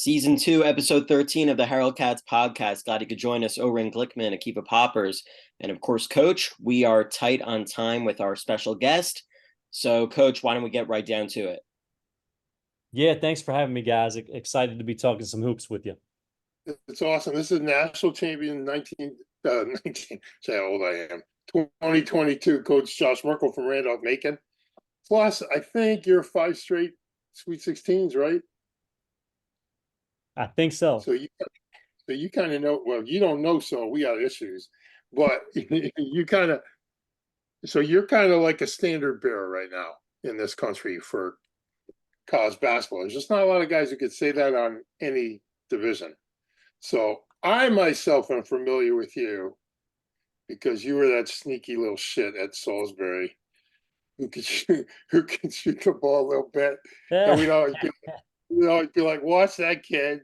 Season 2, Episode 13 of the Harold Katz podcast. Glad you could join us, O-Ring Glickman, Akiva Poppers. And of course, Coach, we are tight on time with our special guest. So, Coach, why don't we get right down to it? Yeah, thanks for having me, guys. Excited to be talking some hoops with you. It's awesome. This is national champion 19, say how old I am, 2022 Coach Josh Merkel from Randolph-Macon. Plus, I think you're 5 straight Sweet 16s, right? I think so. So you kind of know. Well, you don't know, so we got issues. But you kind of, so you're kind of like a standard bearer right now in this country for college basketball. There's just not a lot of guys who could say that on any division. So I myself am familiar with you because you were that sneaky little shit at Salisbury who could shoot the ball a little bit. And we'd always be like, watch that kid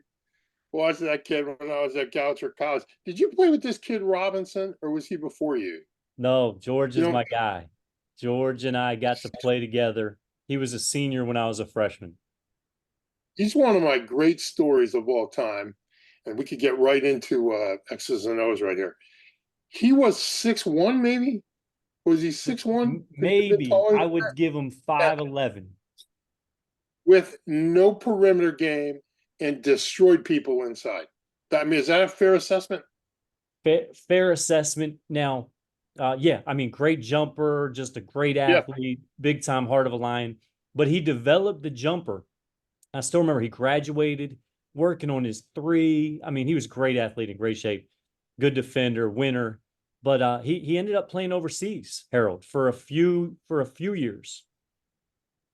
when I was at Goucher College. Did you play with this kid Robinson, or was he before you? No, George is my guy. George and I got to play together. He was a senior when I was a freshman. He's one of my great stories of all time. And we could get right into X's and O's right here. He was 6'1", maybe? Was he 6'1"? Maybe. I would give him 5'11". With no perimeter game and destroyed people inside. I mean, is that a fair assessment? Fair assessment. Now, yeah, I mean, great jumper, just a great athlete, big time heart of a lion. But he developed the jumper. I still remember he graduated, working on his three. I mean, he was a great athlete, in great shape, good defender, winner. But he ended up playing overseas, Harold, for a few years.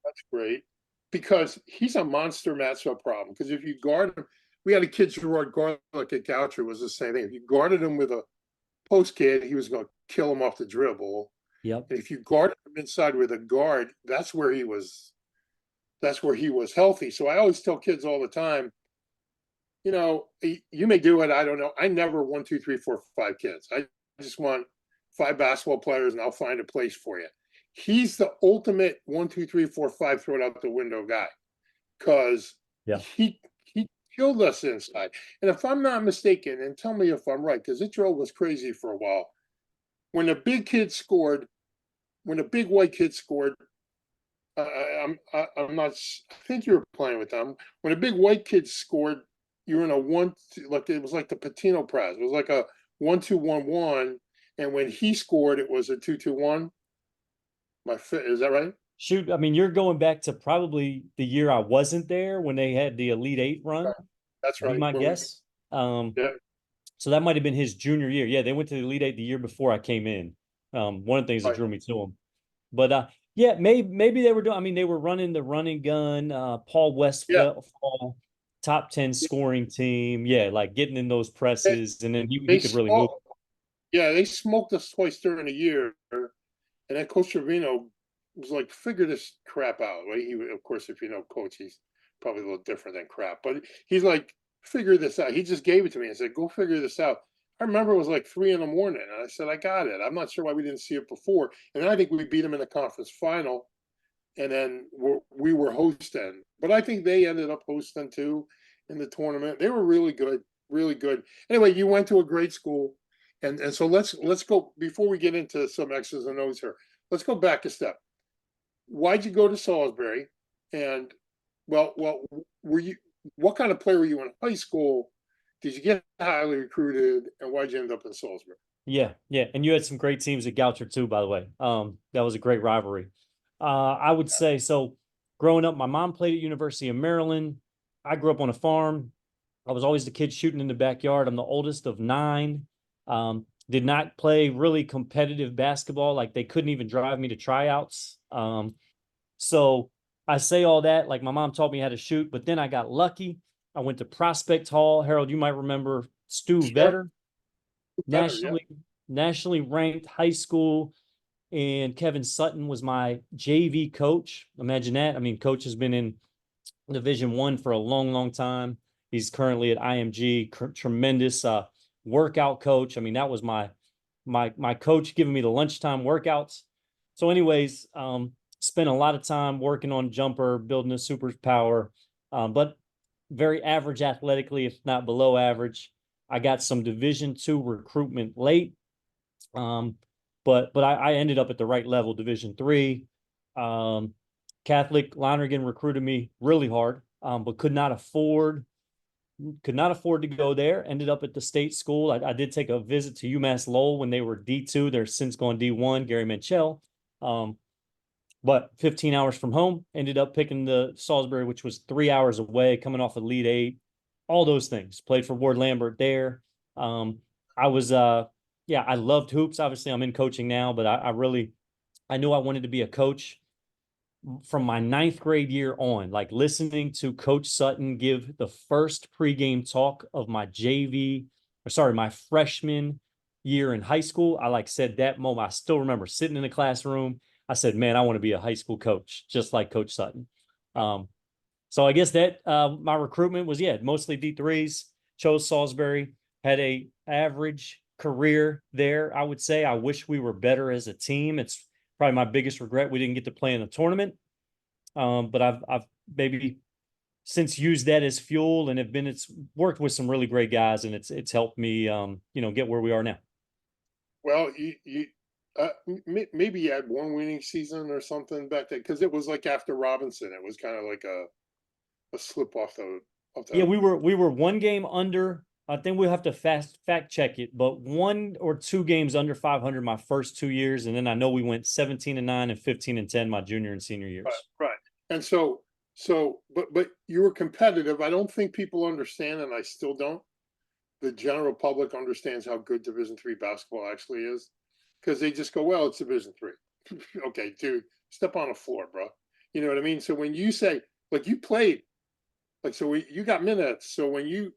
That's great, because he's a monster matchup problem. Because if you guard him, we had a kid, Gerard Garlick at Goucher, was the same thing. If you guarded him with a post kid, he was going to kill him off the dribble. Yep. And if you guarded him inside with a guard, that's where he was healthy. So I always tell kids all the time, you know, you may do it. I don't know. I never 1, 2, 3, 4, 5 kids. I just want 5 basketball players and I'll find a place for you. He's the ultimate 1, 2, 3, 4, 5, throw it out the window guy, because he killed us inside. And if I'm not mistaken, and tell me if I'm right, because it drove us crazy for a while. When a big white kid scored, I'm not. I think you were playing with them. When a big white kid scored, you were in a 1, like it was like the Patino press. It was like a 1-2-1-1, and when he scored, it was a 2-2-1. Is that right? Shoot, I mean, you're going back to probably the year I wasn't there when they had the Elite Eight run. That's right. Be my guess. So that might have been his junior year. Yeah, they went to the Elite Eight the year before I came in. One of the things that drew me to him. But yeah, maybe they were doing. I mean, they were running the running gun. Paul Westphal, top 10 scoring team. Yeah, like getting in those presses, and then he could really move. Yeah, they smoked us twice during the year, and then Coach Trevino was like, "Figure this crap out." Right? He, of course, if you know Coach, he's probably a little different than crap, but he's like, "Figure this out." He just gave it to me and said, "Go figure this out." I remember it was like 3 a.m, and I said, "I got it." I'm not sure why we didn't see it before. And then I think we beat them in the conference final, and then we were hosting. But I think they ended up hosting too in the tournament. They were really good, really good. Anyway, you went to a great school, and so let's go, before we get into some X's and O's here. Let's go back a step. Why'd you go to Salisbury? And well, were you? What kind of player were you in high school? Did you get highly recruited, and why'd you end up in Salisbury? Yeah. And you had some great teams at Goucher too, by the way. That was a great rivalry. I would say, so growing up, my mom played at University of Maryland. I grew up on a farm. I was always the kid shooting in the backyard. I'm the oldest of 9. Did not play really competitive basketball. Like, they couldn't even drive me to tryouts. So I say all that, like, my mom taught me how to shoot, but then I got lucky. I went to Prospect Hall. Harold, you might remember Stu Vetter, nationally ranked high school. And Kevin Sutton was my JV coach. Imagine that. I mean, coach has been in Division I for a long, long time. He's currently at IMG, tremendous workout coach. I mean, that was my coach giving me the lunchtime workouts. So anyways, spent a lot of time working on jumper, building a superpower. But very average athletically, if not below average. I got some Division II recruitment late. But I ended up at the right level, Division III. Catholic Lonergan recruited me really hard, but could not afford to go there. Ended up at the state school. I did take a visit to UMass Lowell when they were D2. They're since gone D1, Gary Manchell. But 15 hours from home, ended up picking the Salisbury, which was 3 hours away, coming off of Elite Eight, all those things. Played for Ward Lambert there. I was, I loved hoops. Obviously, I'm in coaching now, but I knew I wanted to be a coach from my 9th grade year on, like listening to Coach Sutton give the first pregame talk of my my freshman year in high school. I said that moment. I still remember sitting in the classroom. I said, man, I want to be a high school coach, just like Coach Sutton. So I guess that my recruitment was, mostly D3s, chose Salisbury, had a average career there. I would say I wish we were better as a team. It's probably my biggest regret. We didn't get to play in a tournament. But I've maybe since used that as fuel and it's worked with some really great guys, and it's helped me, get where we are now. Well, maybe you had one winning season or something back then, because it was like after Robinson, it was kind of like a slip off the. Yeah, we were one game under. I think we'll have to fact check it, but 1 or 2 games under 500 my first 2 years, and then I know we went 17-9 and 15-10 my junior and senior years. Right. And but you were competitive. I don't think people understand, and I still don't. The general public understands how good Division III basketball actually is, because they just go, well, it's Division III. Okay, dude, step on the floor, bro. You know what I mean? So when you say, like, you played, like, so you got minutes. So when you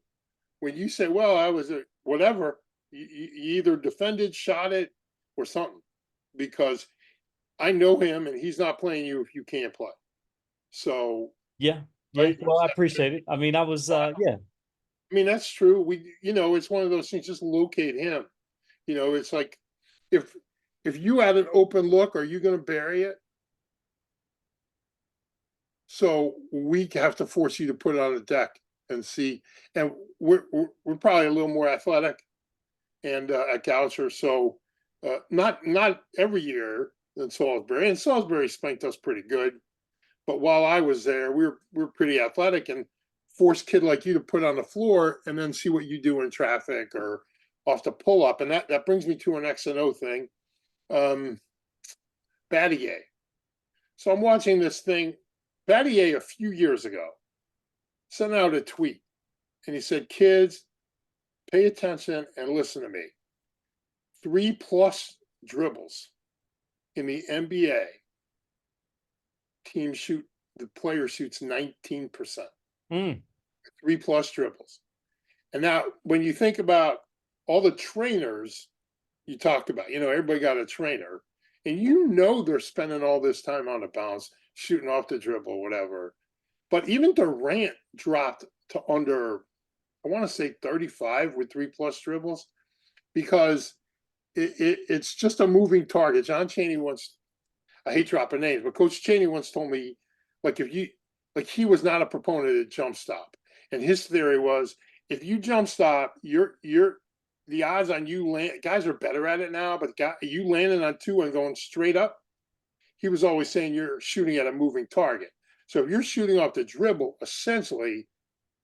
say, well, I was whatever, you either defended, shot it, or something, because I know him and he's not playing you if you can't play. So yeah. right? Well, I appreciate it. I mean, I was I mean, that's true. It's one of those things. Just locate him. It's like if you had an open look, are you going to bury it? So we have to force you to put it on the deck and see. And we're probably a little more athletic, and at Goucher, so not every year than Salisbury. And Salisbury spanked us pretty good. But while I was there, we were pretty athletic, and force kid like you to put on the floor and then see what you do in traffic or off the pull up. And that brings me to an X and O thing. Battier. So I'm watching this thing. Battier a few years ago sent out a tweet, and he said, kids, pay attention and listen to me. 3+ dribbles in the NBA, the player shoots 19%. 3+ dribbles. And now when you think about all the trainers you talked about, everybody got a trainer, and they're spending all this time on the bounce, shooting off the dribble, whatever. But even Durant dropped to under, I want to say 35 with 3+ dribbles, because it's just a moving target. John Chaney once, I hate dropping names, but Coach Chaney once told me, he was not a proponent of jump stop. And his theory was, if you jump stop, the odds on you guys are better at it now, but you landing on 2 and going straight up, he was always saying you're shooting at a moving target. So if you're shooting off the dribble, essentially,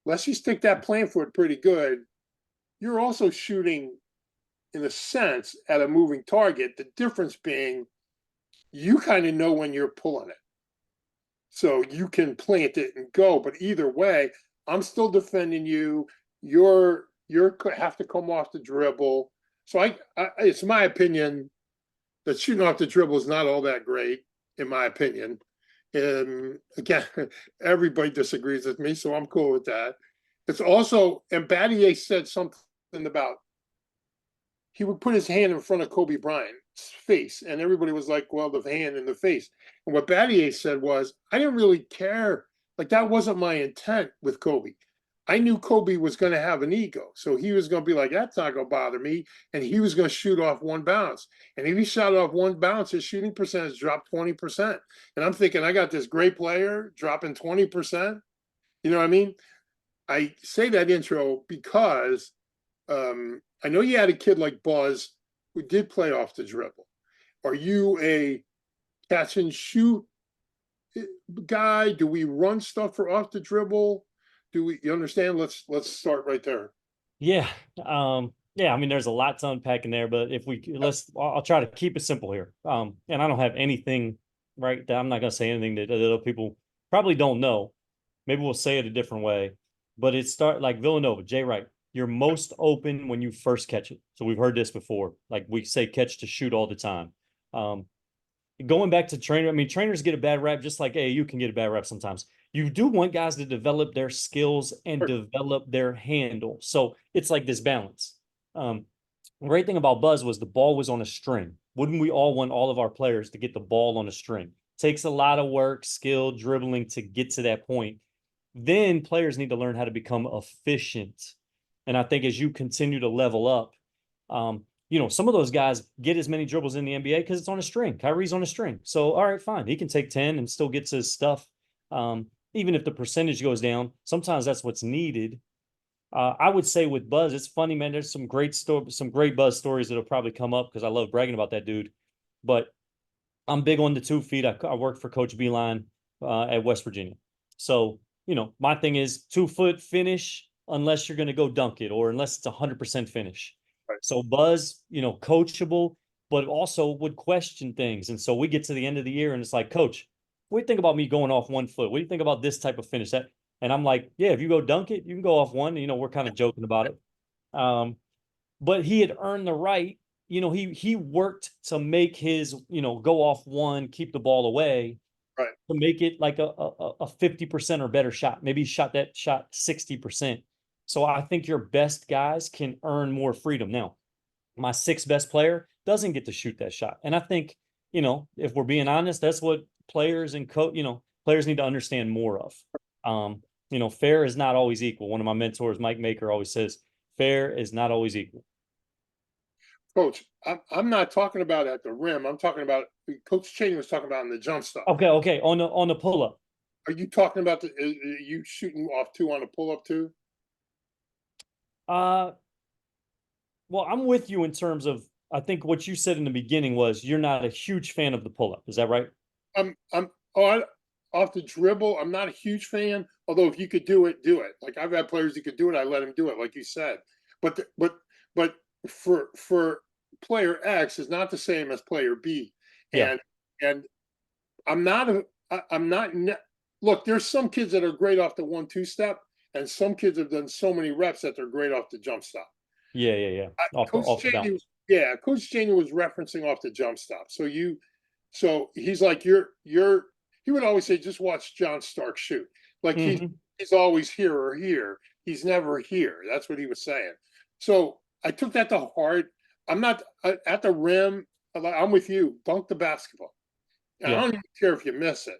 unless you stick that plant foot pretty good, you're also shooting, in a sense, at a moving target. The difference being, you kind of know when you're pulling it. So you can plant it and go, but either way, I'm still defending you. You're have to come off the dribble. So it's my opinion that shooting off the dribble is not all that great, in my opinion. And again, everybody disagrees with me, so I'm cool with that. It's also, and Battier said something about, he would put his hand in front of Kobe Bryant's face, and everybody was like, well, the hand in the face. And what Battier said was, I didn't really care. Like, that wasn't my intent with Kobe. I knew Kobe was going to have an ego. So he was going to be like, that's not going to bother me. And he was going to shoot off one bounce. And if he shot off one bounce, his shooting percentage dropped 20%. And I'm thinking, I got this great player dropping 20%. You know what I mean? I say that intro because I know you had a kid like Buzz who did play off the dribble. Are you a catch and shoot guy? Do we run stuff for off the dribble? You understand? Let's start right there. Yeah. Yeah, I mean, there's a lot to unpack in there, but if we I'll try to keep it simple here. And I don't have anything right that I'm not gonna say anything that other people probably don't know. Maybe we'll say it a different way, but it start like Villanova, Jay Wright. You're most open when you first catch it. So we've heard this before. Like we say catch to shoot all the time. Um, Going back to trainer, I mean, trainers get a bad rap just like AAU can get a bad rap sometimes. You do want guys to develop their skills and develop their handle. So it's like this balance. The great thing about Buzz was the ball was on a string. Wouldn't we all want all of our players to get the ball on a string? Takes a lot of work, skill, dribbling to get to that point. Then players need to learn how to become efficient. And I think as you continue to level up, some of those guys get as many dribbles in the NBA because it's on a string. Kyrie's on a string. So, all right, fine. He can take 10 and still gets his stuff. Even if the percentage goes down, sometimes that's what's needed. I would say with Buzz, it's funny, man. There's some great Buzz stories that'll probably come up because I love bragging about that dude. But I'm big on the 2 feet. I worked for Coach Beeline at West Virginia. So, my thing is 2-foot finish unless you're going to go dunk it or unless it's 100% finish. Right. So Buzz, coachable, but also would question things. And so we get to the end of the year and it's like, Coach, what do you think about me going off 1 foot? What do you think about this type of finish? And I'm like, yeah, if you go dunk it, you can go off one. We're kind of joking about it. But he had earned the right. He worked to make his, go off one, keep the ball away, right, to make it like a 50% or better shot. Maybe he shot 60%. So I think your best guys can earn more freedom. Now, my 6th best player doesn't get to shoot that shot. And I think, if we're being honest, that's what players and players need to understand more of. Fair is not always equal. One of my mentors, Mike Maker, always says, fair is not always equal. Coach, I'm not talking about at the rim. I'm talking about Coach Cheney was talking about in the jump stop. Okay. On the pull up. Are you talking about you shooting off 2 on a pull up too? Well, I'm with you in terms of I think what you said in the beginning was you're not a huge fan of the pull up. Is that right? Off the dribble. I'm not a huge fan. Although if you could do it, do it. Like I've had players who could do it. I let them do it, like you said. But for player X is not the same as player B. Yeah. And I'm not look, there's some kids that are great off the 1-2 step, and some kids have done so many reps that they're great off the jump stop. Yeah. Coach Cheney was referencing off the jump stop. So he's like, he would always say, just watch John Stark shoot. Like he's always here or here. He's never here. That's what he was saying. So I took that to heart. I'm not at the rim. I'm with you. Dunk the basketball. I don't even care if you miss it.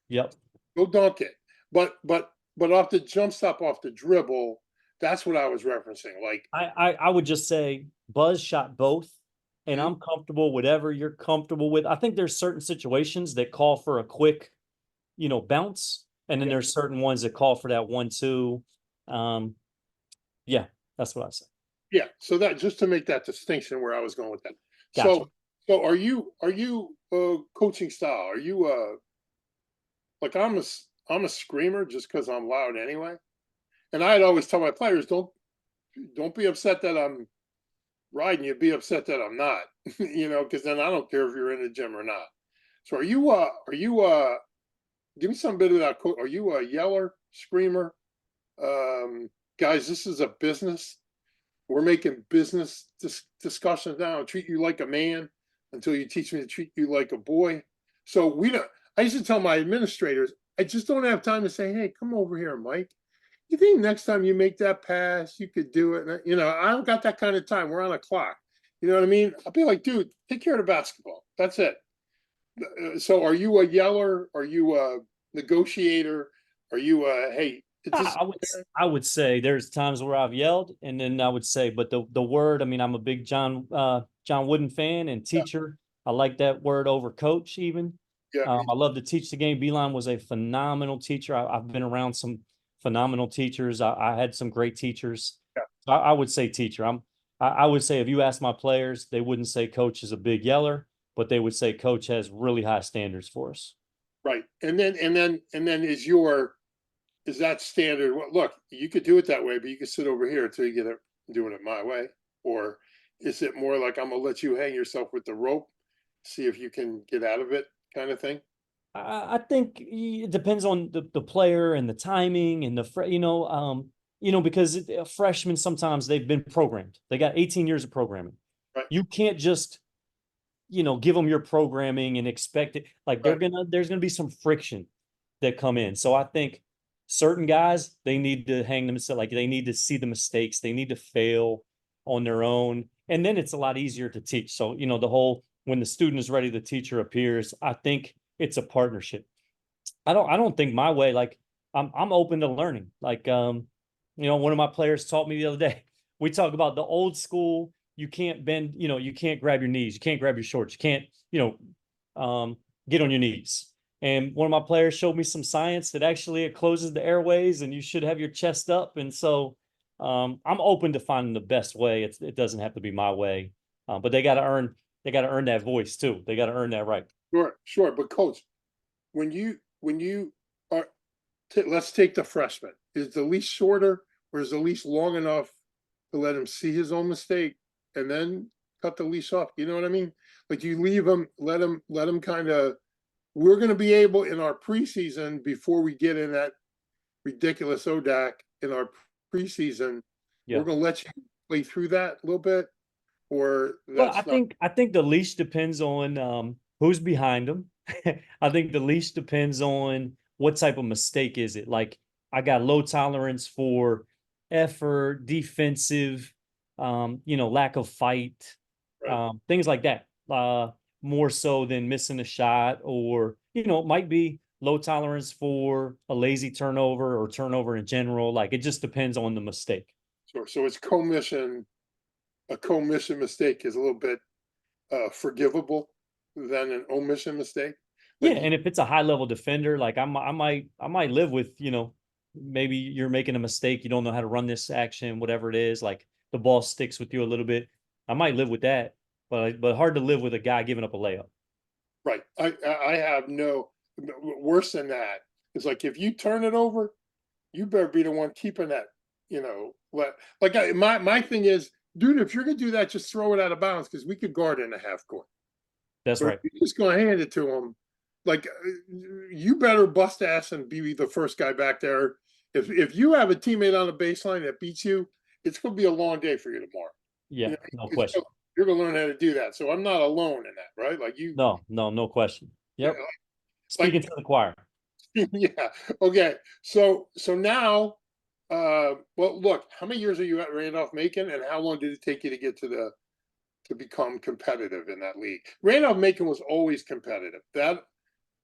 Yep. Go dunk it. But off the jump stop, off the dribble, that's what I was referencing. Like I would just say Buzz shot both, and I'm comfortable whatever you're comfortable with. I think there's certain situations that call for a quick, bounce, and then there's certain ones that call for that 1-2. Yeah, that's what I say. Yeah, so that just to make that distinction where I was going with that. Gotcha. So are you coaching style? Are you like I'm a screamer just because I'm loud anyway? And I'd always tell my players, don't be upset that I'm riding you, be upset that I'm not, because then I don't care if you're in the gym or not. So are you give me some bit of that. Are you a yeller, screamer? Guys, this is a business. We're making business discussions now. I treat you like a man until you teach me to treat you like a boy. So I used to tell my administrators, I just don't have time to say, hey, come over here, Mike. You think next time you make that pass, you could do it? I don't got that kind of time. We're on a clock. You know what I mean? I'll be like, dude, take care of the basketball. That's it. So are you a yeller? Are you a negotiator? Are you hey, I would say there's times where I've yelled, and then I would say, but the word, I mean, I'm a big John Wooden fan and teacher. I like that word over coach even. Yeah. I love to teach the game. Beeline was a phenomenal teacher. I've been around some phenomenal teachers. I had some great teachers. Yeah. I would say teacher. I would say if you ask my players, they wouldn't say coach is a big yeller, but they would say coach has really high standards for us. Right. And then is that standard? Well, look, you could do it that way, but you could sit over here until you get it doing it my way. Or is it more like I'm gonna let you hang yourself with the rope, see if you can get out of it, kind of thing? I think it depends on the player and the timing and because freshmen sometimes they've been programmed. They got 18 years of programming. Right. You can't just give them your programming and expect it. Like Right. there's gonna be some friction that come in. So I think certain guys they need to hang themselves, like they need to see the mistakes, they need to fail on their own, and then it's a lot easier to teach. So the whole when the student is ready, the teacher appears. I think it's a partnership. I don't think my way. Like I'm open to learning. Like one of my players taught me the other day. We talk about the old school. You can't bend. You can't grab your knees. You can't grab your shorts. You can't get on your knees. And one of my players showed me some science that actually it closes the airways, and you should have your chest up. And so I'm open to finding the best way. It doesn't have to be my way, but they got to earn. They got to earn that voice too. They got to earn that right. Sure, sure. But coach, when you are, let's take the freshman. Is the leash shorter or is the leash long enough to let him see his own mistake and then cut the leash off? You know what I mean? Like you leave him, let him kind of. We're going to be able in our preseason before we get in that ridiculous ODAC in our preseason. Yeah. We're going to let you play through that a little bit, or Well, that's I think the leash depends on who's behind them. I think the leash depends on what type of mistake is it. Like I got low tolerance for effort, defensive, lack of fight, right. things like that. More so than missing a shot, or it might be low tolerance for a lazy turnover or turnover in general. Like it just depends on the mistake. Sure. So it's commission. A commission mistake is a little bit forgivable than an omission mistake. Yeah, Like and if it's a high level defender, like I might live with, maybe you're making a mistake, you don't know how to run this action, whatever it is, like the ball sticks with you a little bit. I might live with that, but hard to live with a guy giving up a layup. right. I have no worse than that. It's like if you turn it over, you better be the one keeping that. My thing is, dude, if you're gonna do that, just throw it out of bounds because we could guard in the half court. That's But right. if you're just gonna hand it to him, like you better bust ass and be the first guy back there. If you have a teammate on the baseline that beats you, it's gonna be a long day for you tomorrow. Yeah, no question. You're gonna learn how to do that. So I'm not alone in that, right? Like you, No question. Yep. yeah, Speaking like to the choir. yeah. Okay. So now, well, look, how many years are you at Randolph-Macon, and how long did it take you to get to become competitive in that league? Randolph-Macon was always competitive. That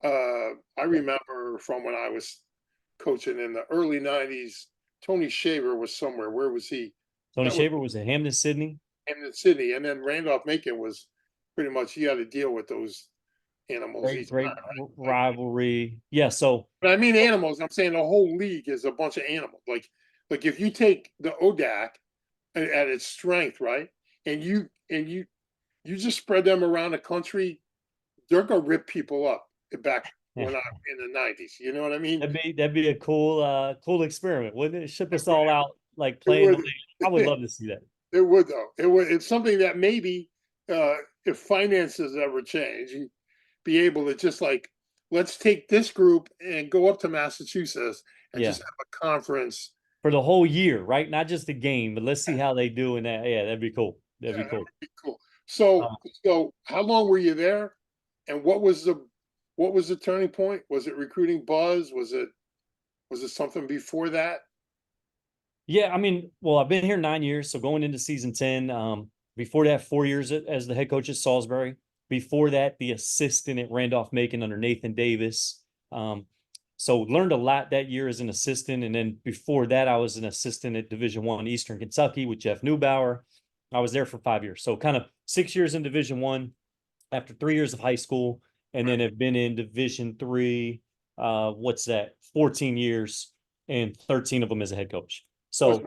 I remember from when I was coaching in the early '90s. Tony Shaver was somewhere. Where was he? Tony That was Shaver was at Hamden, Sydney. Hamden City, and then Randolph-Macon was pretty much you had to deal with those animals Great, each great time, right? rivalry. Yeah, so But I mean animals. I'm saying the whole league is a bunch of animals. Like if you take the ODAC at its strength, right, and you just spread them around the country, they're gonna rip people up back when I in the '90s. You know what I mean? that'd be a cool experiment, wouldn't it? Ship us It all out like playing the would. league. I would love to see that. It would though. It would. It's something that maybe if finances ever change, you'd be able to just like let's take this group and go up to Massachusetts and Yeah. just have a conference. For the whole year, right? Not just the game, but let's see how they do in that. Yeah, that'd be cool. That'd Yeah, be that cool. would be cool. So Uh, so how long were you there? And what was the turning point? Was it recruiting buzz? Was it something before that? yeah, I mean, well, I've been here 9 years, so going into season 10. Before that, 4 years as the head coach at Salisbury. Before that, the assistant at Randolph-Macon under Nathan Davis. So learned a lot that year as an assistant, and then before that, I was an assistant at Division I Eastern Kentucky with Jeff Neubauer. I was there for 5 years, so kind of 6 years in Division I after 3 years of high school, and then have been in Division III. What's that? 14 years. and 13 of them as a head coach. Was So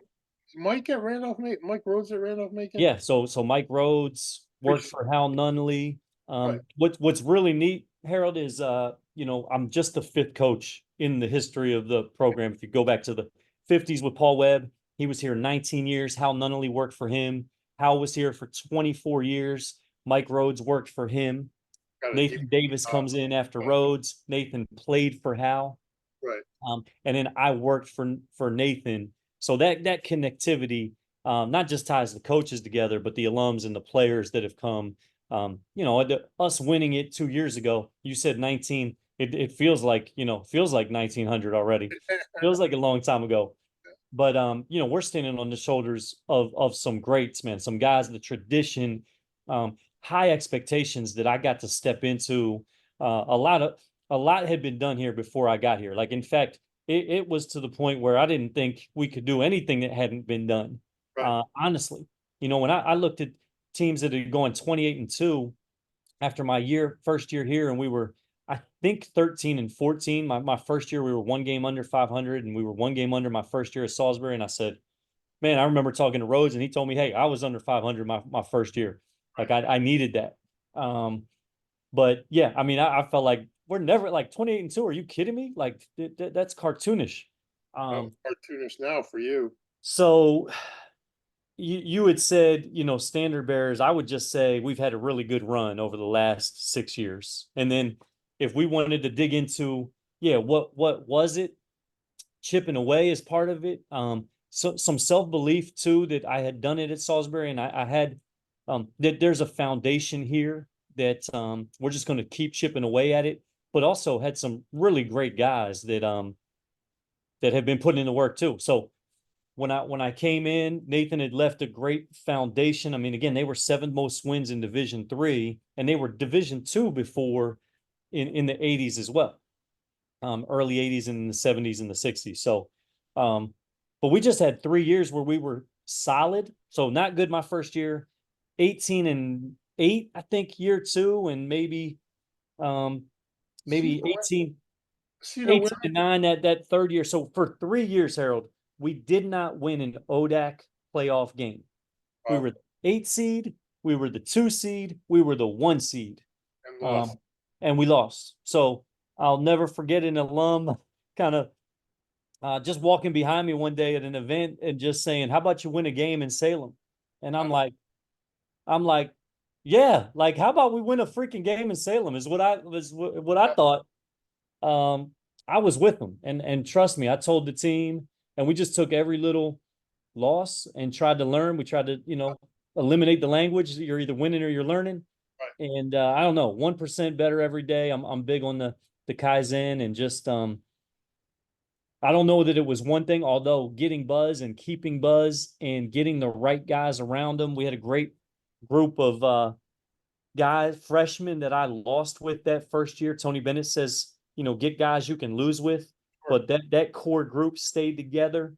Mike at Randolph-Macon? Mike Rhodes at Randolph-Macon? yeah, so Mike Rhodes worked for Hal Nunley. Right. What's really neat, Harold, is I'm just the fifth coach in the history of the program. If you go back to the 50s with Paul Webb, he was here 19 years. Hal Nunley worked for him. Hal was here for 24 years. Mike Rhodes worked for him. Got a deep, Nathan Davis comes in after Rhodes. Nathan played for Hal. right. And then I worked for Nathan. So that connectivity not just ties the coaches together, but the alums and the players that have come. Us winning it 2 years ago. You said 19. It feels like 1900 already. Feels like a long time ago. But we're standing on the shoulders of some greats, man. Some guys, the tradition, high expectations that I got to step into. A lot had been done here before I got here. Like, in fact, it was to the point where I didn't think we could do anything that hadn't been done. Right. Honestly, when I looked at teams that had gone 28-2 after my first year here, and we were, I think, 13-14. My first year, we were one game under 500, and we were one game under my first year at Salisbury. And I said, man, I remember talking to Rhodes, and he told me, hey, I was under 500 my first year. Like, I needed that. But yeah, I mean, I felt like we're never like 28-2. Are you kidding me? Like that's cartoonish. Cartoonish now for you. So you had said, standard bearers. I would just say we've had a really good run over the last 6 years. And then if we wanted to dig into, what was it? Chipping away as part of it. So some self-belief too, that I had done it at Salisbury, and I had that there's a foundation here that we're just going to keep chipping away at it, but also had some really great guys that have been putting in the work too. So when I came in, Nathan had left a great foundation. I mean, again, they were seventh most wins in Division III, and they were Division II before in the 80s as well. Early 80s and the 70s and the 60s. So, but we just had 3 years where we were solid. So not good my first year, 18-8, I think, year two, and maybe 18, See the 18 winner? and 9 that third year. So for 3 years, Harold, we did not win an ODAC playoff game. We were the 8 seed, we were the 2 seed, we were the 1 seed, And lost. and we lost. So I'll never forget an alum kind of just walking behind me one day at an event and just saying, "How about you win a game in Salem?" And I'm like, yeah, like, how about we win a freaking game in Salem? Is what I thought. I was with them, and trust me, I told the team, and we just took every little loss and tried to learn. We tried to, eliminate the language. You're either winning or you're learning. Right. And I don't know, 1% better every day. I'm big on the Kaizen, and just I don't know that it was one thing, although getting buzz and keeping buzz and getting the right guys around them. We had a great group of guys, freshmen that I lost with that first year. Tony Bennett says, get guys you can lose with, but that core group stayed together.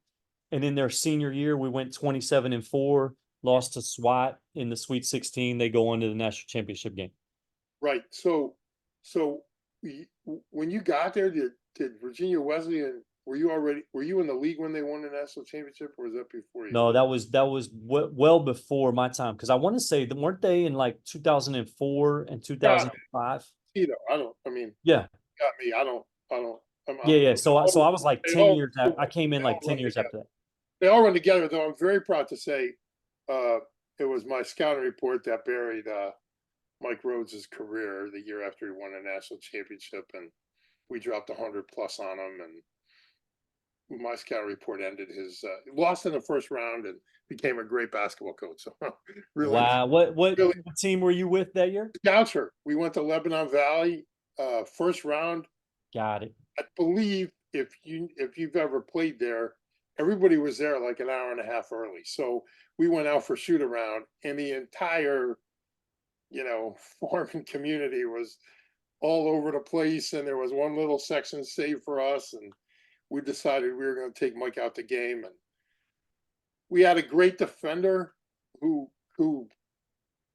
And in their senior year, we went 27-4, lost to SWAT in the Sweet 16. They go on to the national championship game. Right. So when you got there, did Virginia Wesleyan, were you in the league when they won the national championship, or was that before you? No, that was well before my time, because I want to say that, weren't they in like 2004 and 2005? Yeah, I mean, Yeah. got me. I don't. Yeah. So I was like 10 years. I came in they all like 10 run years together. after that. They all run together, though. I'm very proud to say, it was my scouting report that buried Mike Rhodes' career the year after he won a national championship, and we dropped 100+ on him, and my scouting report ended his lost in the first round and became a great basketball coach. So really, Wow. What really team were you with that year? Goucher. We went to Lebanon Valley, first round. Got it. I believe if you've ever played there, everybody was there like an hour and a half early. So we went out for shoot around, and the entire, farming community was all over the place, and there was one little section saved for us, and we decided we were going to take Mike out the game. And we had a great defender who on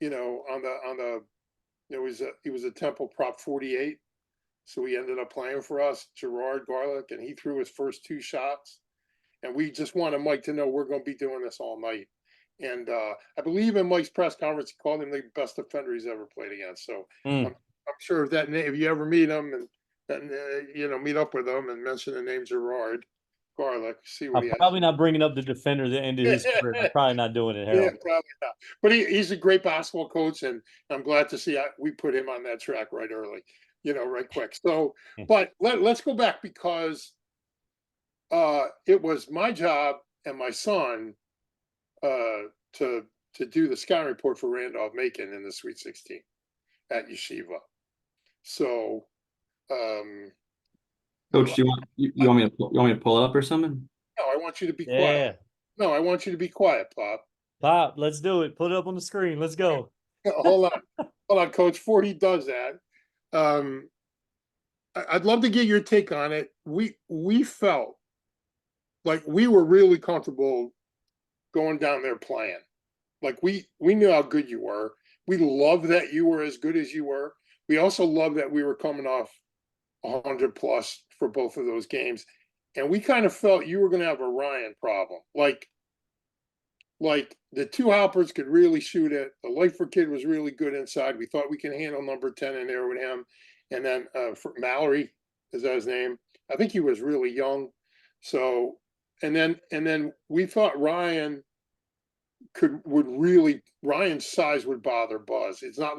the he was a Temple Prop 48, So he ended up playing for us, Gerard Garlick, and he threw his first 2 shots. And we just wanted Mike to know we're going to be doing this all night. And I believe in Mike's press conference, he called him the best defender he's ever played against. So I'm sure if you ever meet him and meet up with him and mention the name Gerard Garlic, see what I'm he has. probably not bringing up the defender that ended his career. I'm probably not doing it, Harold. Yeah, probably not. But he's a great basketball coach, and I'm glad to see we put him on that track right early, right quick. So, but let's go back because it was my job and my son to do the scouting report for Randolph-Macon in the Sweet 16 at Yeshiva. So, Coach, do you want me to pull it up or something? no, I want you to be quiet. No, I want you to be quiet, Pop. Pop, let's do it. Put it up on the screen. Let's go. Hold on, Coach. Before he does that, I'd love to get your take on it. We felt like we were really comfortable going down there playing. Like we knew how good you were. We loved that you were as good as you were. We also loved that we were coming off 100 plus for both of those games. And we kind of felt you were going to have a Ryan problem. Like the 2 Halperts could really shoot it. The Lightfoot kid was really good inside. We thought we can handle number 10 in there with him. And then for Mallory, is that his name? I think he was really young. So, and then we thought Ryan's size would bother Buzz. It's not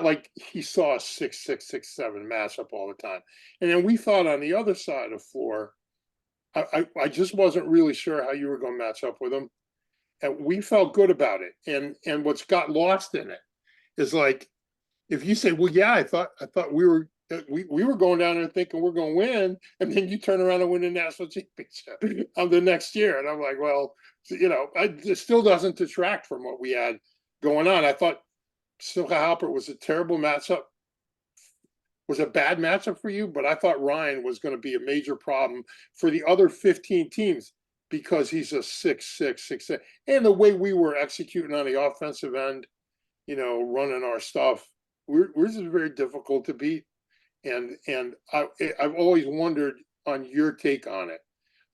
like he saw a 6'6", 6'7" matchup all the time. And then we thought on the other side of the floor, I just wasn't really sure how you were going to match up with him. And we felt good about it. And what's got lost in it is like, if you say, well, yeah, I thought we were going down there thinking we're going to win, and then you turn around and win the national championship of the next year. And I'm like, well, it still doesn't detract from what we had going on. I thought Silka Halpert was a terrible matchup, was a bad matchup for you, but I thought Ryan was going to be a major problem for the other 15 teams because he's a 6'6", 6'7". And the way we were executing on the offensive end, running our stuff, we're just very difficult to beat. And I've always wondered on your take on it.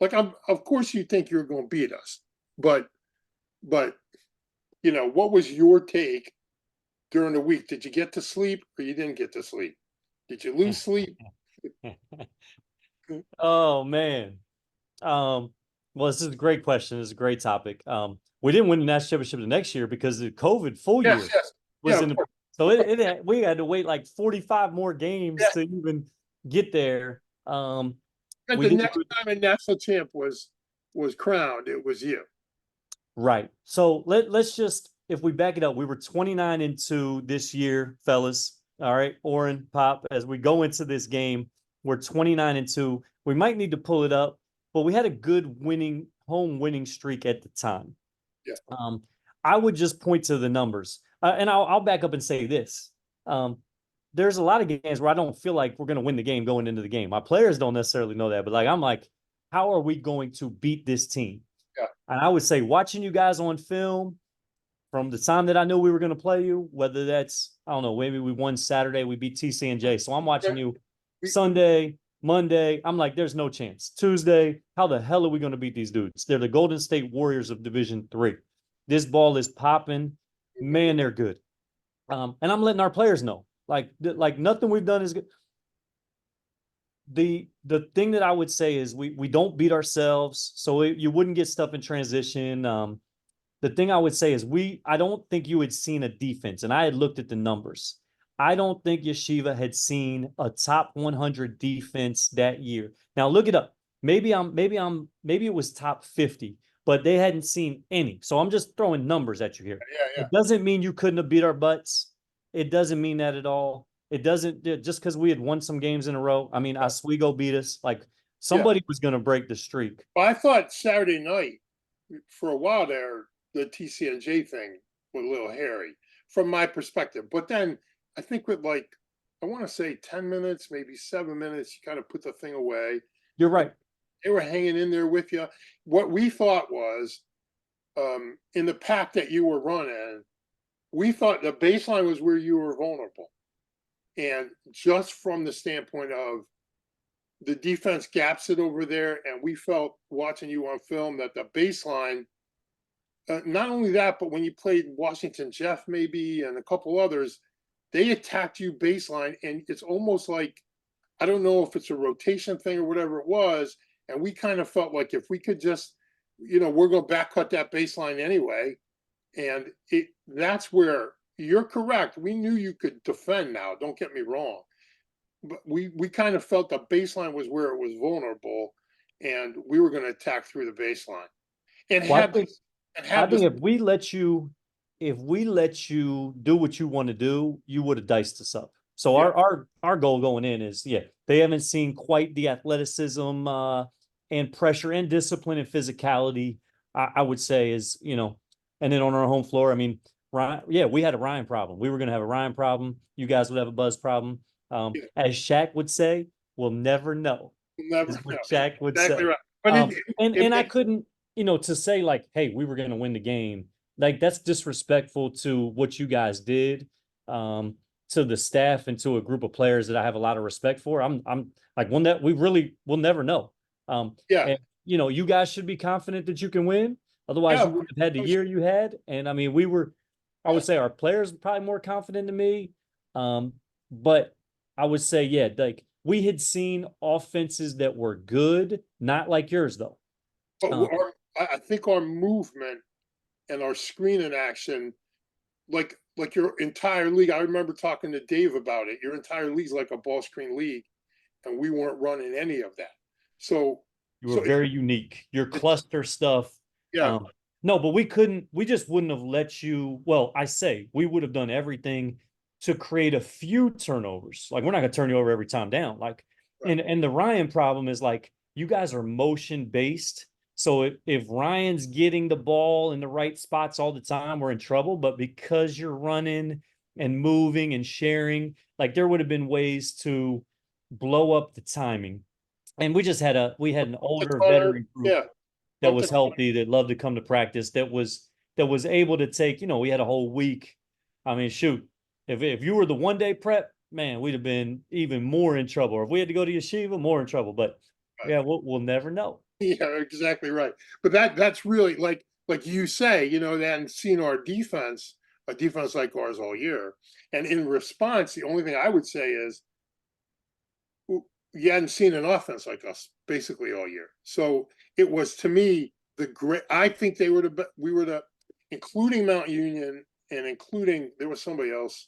Like, of course you think you're going to beat us, but what was your take during the week? Did you get to sleep or you didn't get to sleep? Did you lose sleep? Oh man. Well, this is a great question. This is a great topic. We didn't win the national championship the next year because the COVID full year was in the, so we had to wait like 45 more games to even get there. The next time a national champ was crowned, it was you. Right. So let's just, if we back it up, we were 29-2 this year, fellas. All right, Oren, Pop, as we go into this game, we're 29-2. We might need to pull it up, but we had a good home winning streak at the time. Yeah. I would just point to the numbers. And I'll back up and say this. There's a lot of games where I don't feel like we're going to win the game going into the game. My players don't necessarily know that, but I'm like, how are we going to beat this team? Yeah. And I would say watching you guys on film from the time that I knew we were going to play you, whether that's, I don't know, maybe we won Saturday, we beat TC&J. So I'm watching you Sunday, Monday. I'm like, there's no chance. Tuesday, how the hell are we going to beat these dudes? They're the Golden State Warriors of Division III. This ball is popping. Man, they're good. And I'm letting our players know, like nothing we've done is good. The thing that I would say is we don't beat ourselves, so you wouldn't get stuff in transition. The thing I would say is I don't think you had seen a defense, and I had looked at the numbers. I don't think Yeshiva had seen a top 100 defense that year. Now look it up. Maybe it was top 50, but they hadn't seen any. So I'm just throwing numbers at you here. Yeah. It doesn't mean you couldn't have beat our butts. It doesn't mean that at all. It doesn't, just because we had won some games in a row. I mean, Oswego beat us. Like, somebody was going to break the streak. Well, I thought Saturday night, for a while there, the TC&J thing was a little hairy from my perspective. But then I think with I want to say 10 minutes, maybe 7 minutes, you kind of put the thing away. You're right. They were hanging in there with you. What we thought was, in the pack that you were running, we thought the baseline was where you were vulnerable. And just from the standpoint of the defense gaps it over there, and we felt watching you on film that the baseline, not only that, but when you played Washington Jeff maybe and a couple others, they attacked you baseline, and it's almost like, I don't know if it's a rotation thing or whatever it was, and we kind of felt like if we could just, we're going to back cut that baseline anyway, and that's where you're correct. We knew you could defend now, don't get me wrong, but we kind of felt the baseline was where it was vulnerable, and we were going to attack through the baseline. And Well, I think if we let you do what you want to do, you would have diced us up. So our goal going in is, they haven't seen quite the athleticism and pressure and discipline and physicality, I would say, is, and then on our home floor, I mean, Ryan, we had a Ryan problem. We were going to have a Ryan problem. You guys would have a Buzz problem. As Shaq would say, we'll never know. Never What know. Shaq would Exactly say. right. But and I couldn't, to say like, hey, we were going to win the game. Like, that's disrespectful to what you guys did, to the staff and to a group of players that I have a lot of respect for. I'm like, one that we'll never know. And, you guys should be confident that you can win. Otherwise, you wouldn't have had the year you had. And I mean, I would say our players were probably more confident than me. But I would say, like, we had seen offenses that were good, not like yours, though. But I think our movement and our screening action, like your entire league, I remember talking to Dave about it. Your entire league's like a ball screen league, and we weren't running any of that. So you were very unique. Your cluster stuff. Yeah. No, but we just wouldn't have let you. Well, we would have done everything to create a few turnovers. Like, we're not going to turn you over every time down. Like, and the Ryan problem is, like, you guys are motion based. So if Ryan's getting the ball in the right spots all the time, we're in trouble. But because you're running and moving and sharing, like, there would have been ways to blow up the timing. And we just had an older veteran group that was healthy, that loved to come to practice, that was able to take, we had a whole week. I mean, shoot, if you were the 1 day prep, man, we'd have been even more in trouble. Or if we had to go to yeshiva, more in trouble. But we'll never know. Yeah, exactly right. But that's really like you say, they hadn't seen a defense like ours all year. And in response, the only thing I would say is, you hadn't seen an offense like us basically all year. So it was, to me, I think we were the, including Mount Union and including, there was somebody else.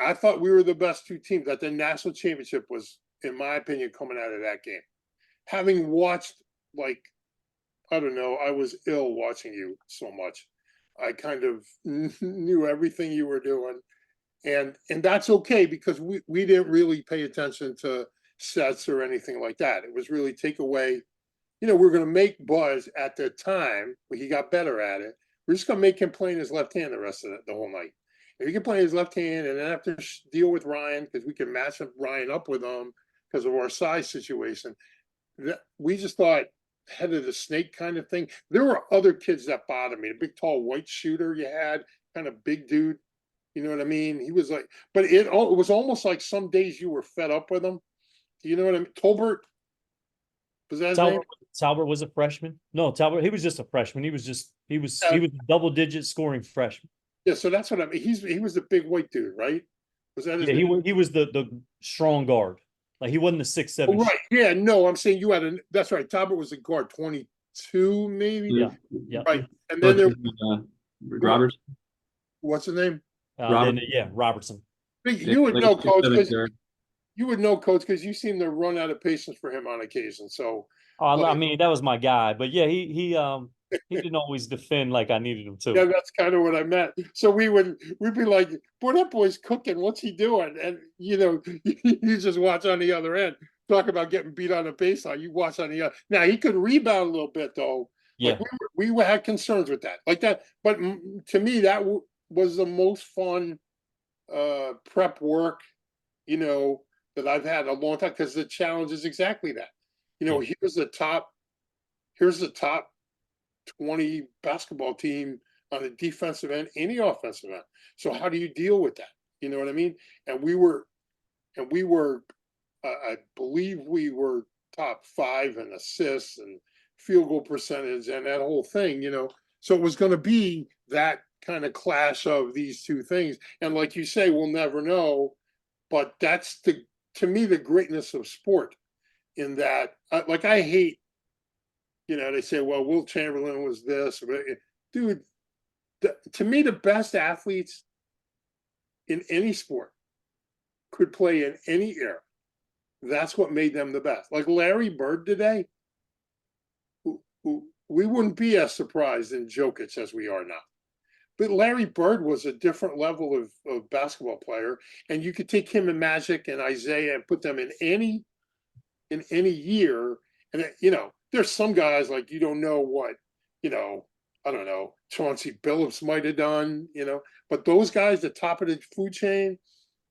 I thought we were the best two teams. That the national championship was, in my opinion, coming out of that game. Having watched, like, I don't know, I was ill watching you so much. I kind of knew everything you were doing. And that's okay, because we didn't really pay attention to sets or anything like that. It was really take away, we're going to make Buzz at the time, but he got better at it. We're just going to make him play in his left hand the rest of the whole night. If he can play his left hand and then have to deal with Ryan, because we can match Ryan up with him because of our size situation, we just thought head of the snake kind of thing. There were other kids that bothered me. The big, tall, white shooter you had, kind of big dude. You know what I mean? He was like, but it was almost like some days you were fed up with him. Do you know what I mean? Tolbert, was that his name? Talbert was a freshman. No, Talbert, he was just a freshman. He was a double-digit scoring freshman. Yeah, so that's what I mean. He was the big white dude, right? Was that his name? He was the strong guard. Like, he wasn't the 6'7". Oh, right. Yeah, no, I'm saying you had that's right. Talbot was a guard, 22, maybe. Yeah. Right. And then there Robertson. What's his name? Robertson. You would know, Coach, because you seem to run out of patience for him on occasion. So, I mean, that was my guy, but he didn't always defend like I needed him to. Yeah, that's kind of what I meant. So we'd be like, "Boy, that boy's cooking. What's he doing?" And you just watch on the other end. Talk about getting beat on the baseline. You watch on the other. Now he could rebound a little bit though. Yeah, like we had concerns with that, like that. But to me, that was the most fun prep work, that I've had in a long time, because the challenge is exactly that. Here's the top 20 basketball team on the defensive end, any offensive end. So how do you deal with that? You know what I mean? And we were, I believe we were top 5 in assists and field goal percentage and that whole thing, you know. So it was going to be that kind of clash of these two things. And like you say, we'll never know. But that's to me, the greatness of sport in that, like, I hate, you know, they say, well, Will Chamberlain was this, but dude, to me, the best athletes in any sport could play in any era. That's what made them the best. Like Larry Bird today, we wouldn't be as surprised in Jokic as we are now. But Larry Bird was a different level of basketball player, and you could take him and Magic and Isaiah and put them in any year. And you know, there's some guys like you don't know what, you know, I don't know, Chauncey Billups might have done, you know, but those guys, the top of the food chain,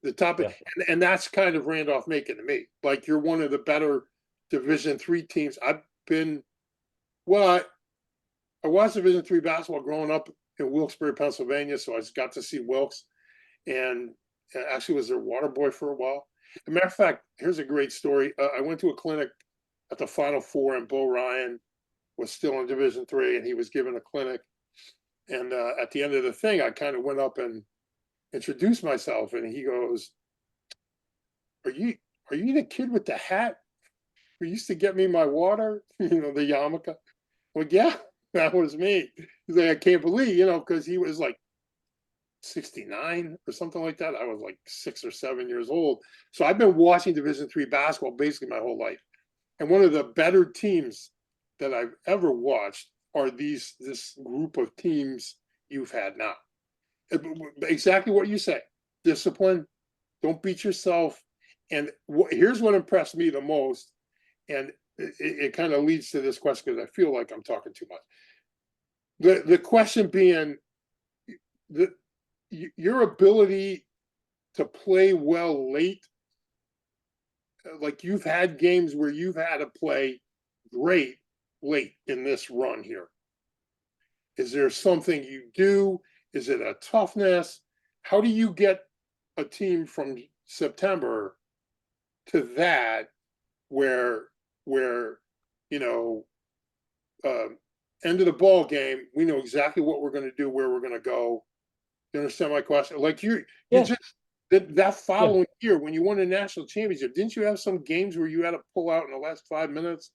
the top of, and that's kind of Randolph-Macon to me. Like you're one of the better Division III teams. I've been, well, I watched Division III basketball growing up in Wilkes-Barre, Pennsylvania, so I got to see Wilkes, and actually was their water boy for a while. As a matter of fact, here's a great story. I went to a clinic at the Final Four, and Bo Ryan was still in Division III, and he was giving a clinic. And at the end of the thing, I kind of went up and introduced myself, and he goes, "Are you the kid with the hat who used to get me my water? You know, the yarmulke?" I'm like, yeah, that was me. He's like, I can't believe, you know, because he was like 69 or something like that. I was like 6 or 7 years old. So I've been watching Division III basketball basically my whole life. And one of the better teams that I've ever watched are this group of teams you've had now. Exactly what you say. Discipline, don't beat yourself. And here's what impressed me the most. And it kind of leads to this question because I feel like I'm talking too much. The question being your ability to play well late. Like you've had games where you've had to play great late in this run here. Is there something you do? Is it a toughness? How do you get a team from September to that where you know, end of the ball game, we know exactly what we're going to do, where we're going to go. You understand my question? Like you just that following year when you won a national championship, didn't you have some games where you had to pull out in the last 5 minutes,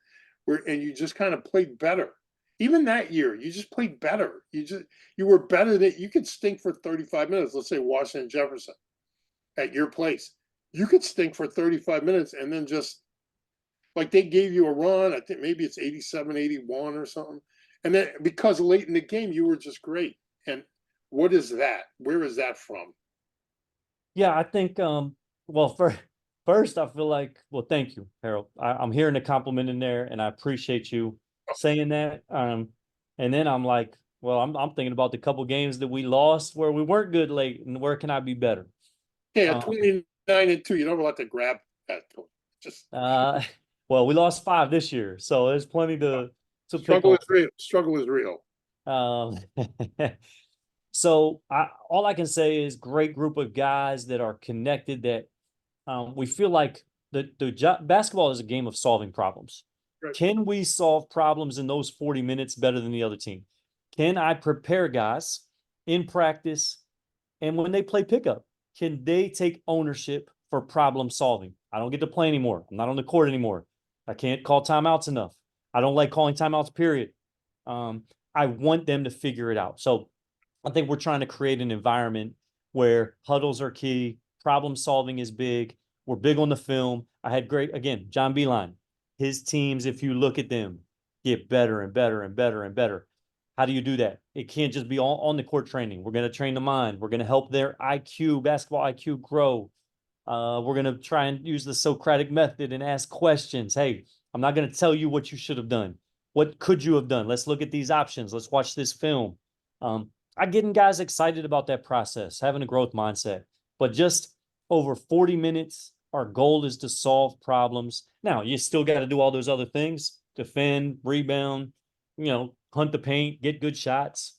and you just kind of played better? Even that year, you just played better. You were better than you could stink for 35 minutes. Let's say Washington Jefferson at your place, you could stink for 35 minutes and then just like they gave you a run. I think maybe it's 87, 81 or something. And then because late in the game, you were just great. And what is that? Where is that from? Yeah, I think, well, first, I feel like, well, thank you, Harold. I'm hearing a compliment in there, and I appreciate you saying that. And then I'm like, well, I'm thinking about the couple games that we lost where we weren't good late, and where can I be better? Yeah, 29-2. You don't have to grab that. Just well, we lost 5 this year, so there's plenty to struggle pick is real. Struggle is real. on. So all I can say is great group of guys that are connected. That we feel like basketball is a game of solving problems. Right. Can we solve problems in those 40 minutes better than the other team? Can I prepare guys in practice and when they play pickup? Can they take ownership for problem solving? I don't get to play anymore. I'm not on the court anymore. I can't call timeouts enough. I don't like calling timeouts, period. I want them to figure it out. So I think we're trying to create an environment where huddles are key, problem solving is big. We're big on the film. I had again, John Beilein. His teams, if you look at them, get better and better and better and better. How do you do that? It can't just be on the court training. We're going to train the mind. We're going to help their IQ, basketball IQ grow. We're going to try and use the Socratic method and ask questions. Hey, I'm not going to tell you what you should have done. What could you have done? Let's look at these options. Let's watch this film. I getting guys excited about that process, having a growth mindset. But just over 40 minutes, our goal is to solve problems. Now, you still got to do all those other things: defend, rebound, hunt the paint, get good shots,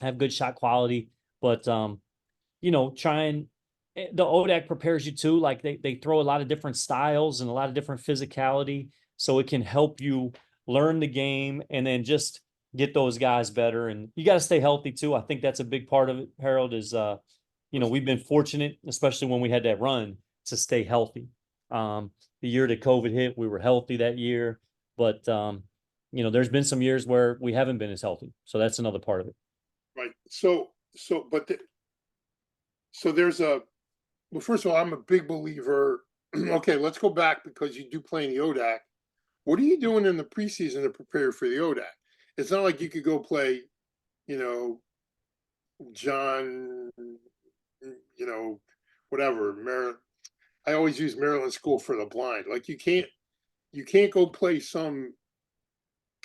have good shot quality. But try and the ODAC prepares you too. Like they throw a lot of different styles and a lot of different physicality, so it can help you learn the game and then just get those guys better. And you got to stay healthy too. I think that's a big part of it, Harold, is we've been fortunate, especially when we had that run, to stay healthy. The year that COVID hit, we were healthy that year, but there's been some years where we haven't been as healthy. So that's another part of it. Right. So there's well, first of all, I'm a big believer. Okay, let's go back because you do play in the ODAC. What are you doing in the preseason to prepare for the ODAC? It's not like you could go play, John, whatever, Maryland. I always use Maryland School for the Blind. Like you can't go play some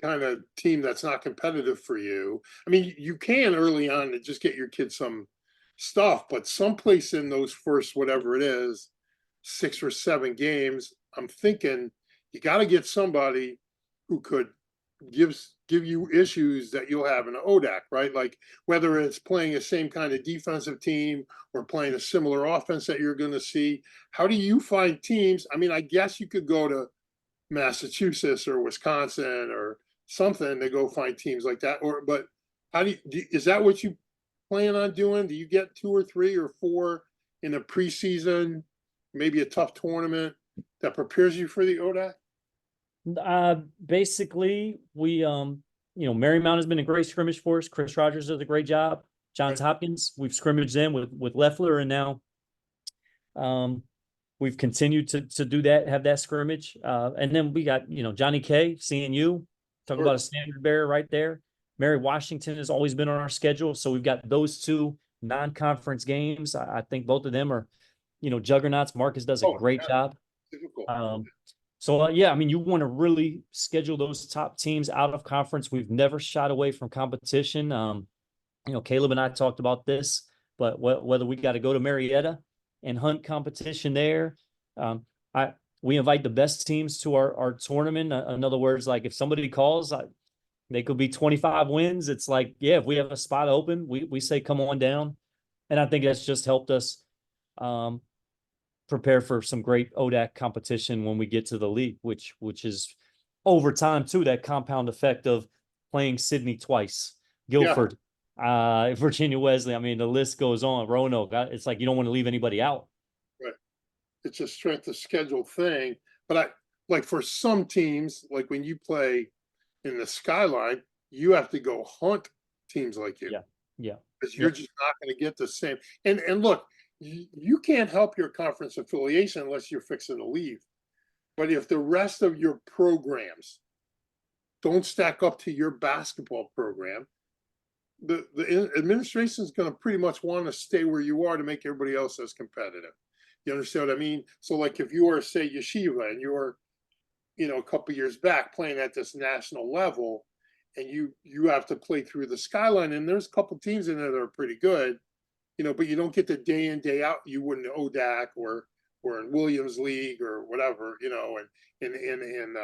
kind of team that's not competitive for you. I mean, you can early on to just get your kids some stuff, but someplace in those first, whatever it is, 6 or 7 games, I'm thinking you got to get somebody who could give you issues that you'll have in an ODAC, right? Like whether it's playing the same kind of defensive team or playing a similar offense that you're going to see. How do you find teams? I mean, I guess you could go to Massachusetts or Wisconsin or something to go find teams like that. But how is that what you plan on doing? Do you get 2 or 3 or 4 in a preseason, maybe a tough tournament that prepares you for the ODAC? Basically, we Marymount has been a great scrimmage for us. Chris Rogers does a great job. Johns Hopkins, we've scrimmaged them with Leffler, and now we've continued to do that, have that scrimmage. And then we got Johnny K, CNU, talk about a standard bearer right there. Mary Washington has always been on our schedule, so we've got those 2 non-conference games. I think both of them are juggernauts. Marcus does a great job. So I mean, you want to really schedule those top teams out of conference. We've never shied away from competition. Caleb and I talked about this, but whether we got to go to Marietta and hunt competition there, we invite the best teams to our tournament. In other words, like if somebody calls, they could be 25 wins. It's like, yeah, if we have a spot open, we say come on down, and I think that's just helped us prepare for some great ODAC competition when we get to the league, which is over time too, that compound effect of playing Sydney twice, Guilford, Virginia Wesley. I mean, the list goes on. Roanoke. It's like you don't want to leave anybody out. Right. It's a strength of schedule thing. But like for some teams, like when you play in the Skyline, you have to go hunt teams like you. Yeah. Because you're just not going to get the same. And look, you can't help your conference affiliation unless you're fixing to leave. But if the rest of your programs don't stack up to your basketball program, the administration is going to pretty much want to stay where you are to make everybody else as competitive. You understand what I mean? So like if you are, say, Yeshiva and you're, a couple of years back playing at this national level, and you have to play through the Skyline, and there's a couple of teams in there that are pretty good, but you don't get the day in, day out you would in ODAC or in Williams League or whatever, and in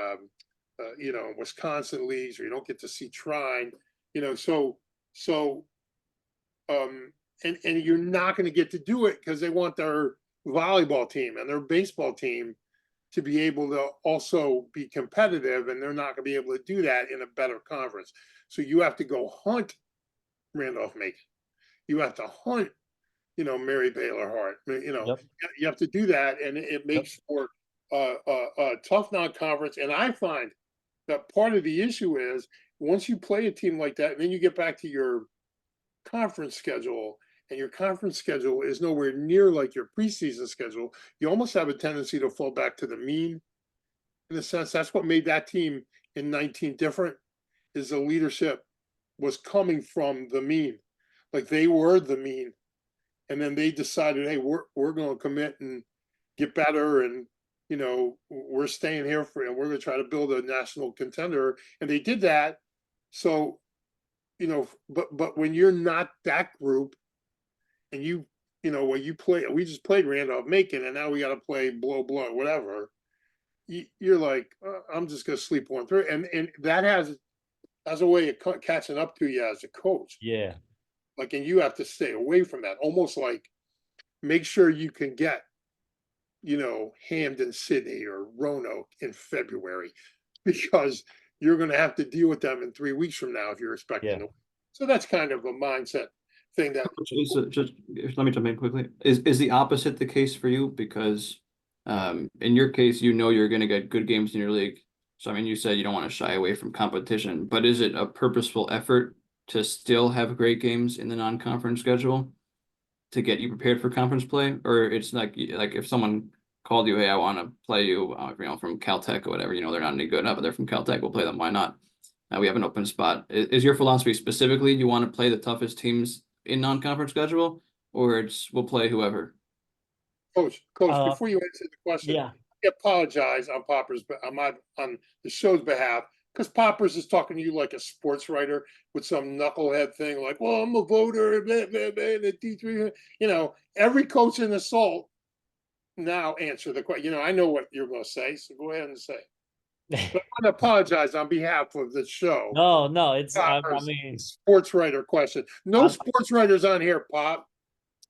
Wisconsin leagues, or you don't get to see Trine, and you're not going to get to do it because they want their volleyball team and their baseball team to be able to also be competitive, and they're not going to be able to do that in a better conference. So you have to go hunt Randolph-Macon. You have to hunt, Mary Baylor Hart. You have to do that, and it makes for a tough non-conference. And I find that part of the issue is once you play a team like that, and then you get back to your conference schedule, and your conference schedule is nowhere near like your preseason schedule, you almost have a tendency to fall back to the mean. In a sense, that's what made that team in 19 different, is the leadership was coming from the mean. Like they were the mean. And then they decided, hey, we're going to commit and get better, and we're staying here and we're going to try to build a national contender. And they did that. So, but when you're not that group, and when you play, we just played Randolph-Macon, and now we got to play blow, whatever. You're like, I'm just going to sleep one through, and that has a way of catching up to you as a coach. Yeah. Like, and you have to stay away from that. Almost like make sure you can get, Hamden, Sydney, or Roanoke in February, because you're going to have to deal with them in 3 weeks from now if you're expecting Yeah. to. So that's kind of a mindset thing that. Just let me jump in quickly. Is the opposite the case for you? Because in your case, you're going to get good games in your league. So I mean, you said you don't want to shy away from competition, but is it a purposeful effort to still have great games in the non-conference schedule to get you prepared for conference play, or it's like if someone called you, hey, I want to play you, from Caltech or whatever, they're not any good enough, but they're from Caltech, we'll play them. Why not? We have an open spot. Is your philosophy specifically you want to play the toughest teams in non-conference schedule, or it's we'll play whoever? Coach, before you answer the question, Yeah. I apologize on Popper's, but I'm on the show's behalf, because Poppers is talking to you like a sports writer with some knucklehead thing like, well, I'm a voter, blah, blah, blah, the D3. Every coach in Assault now answer the question. I know what you're going to say, so go ahead and say. But I want to apologize on behalf of the show. No, it's I Poppers, mean, sports writer question. No sports writers on here, Pop.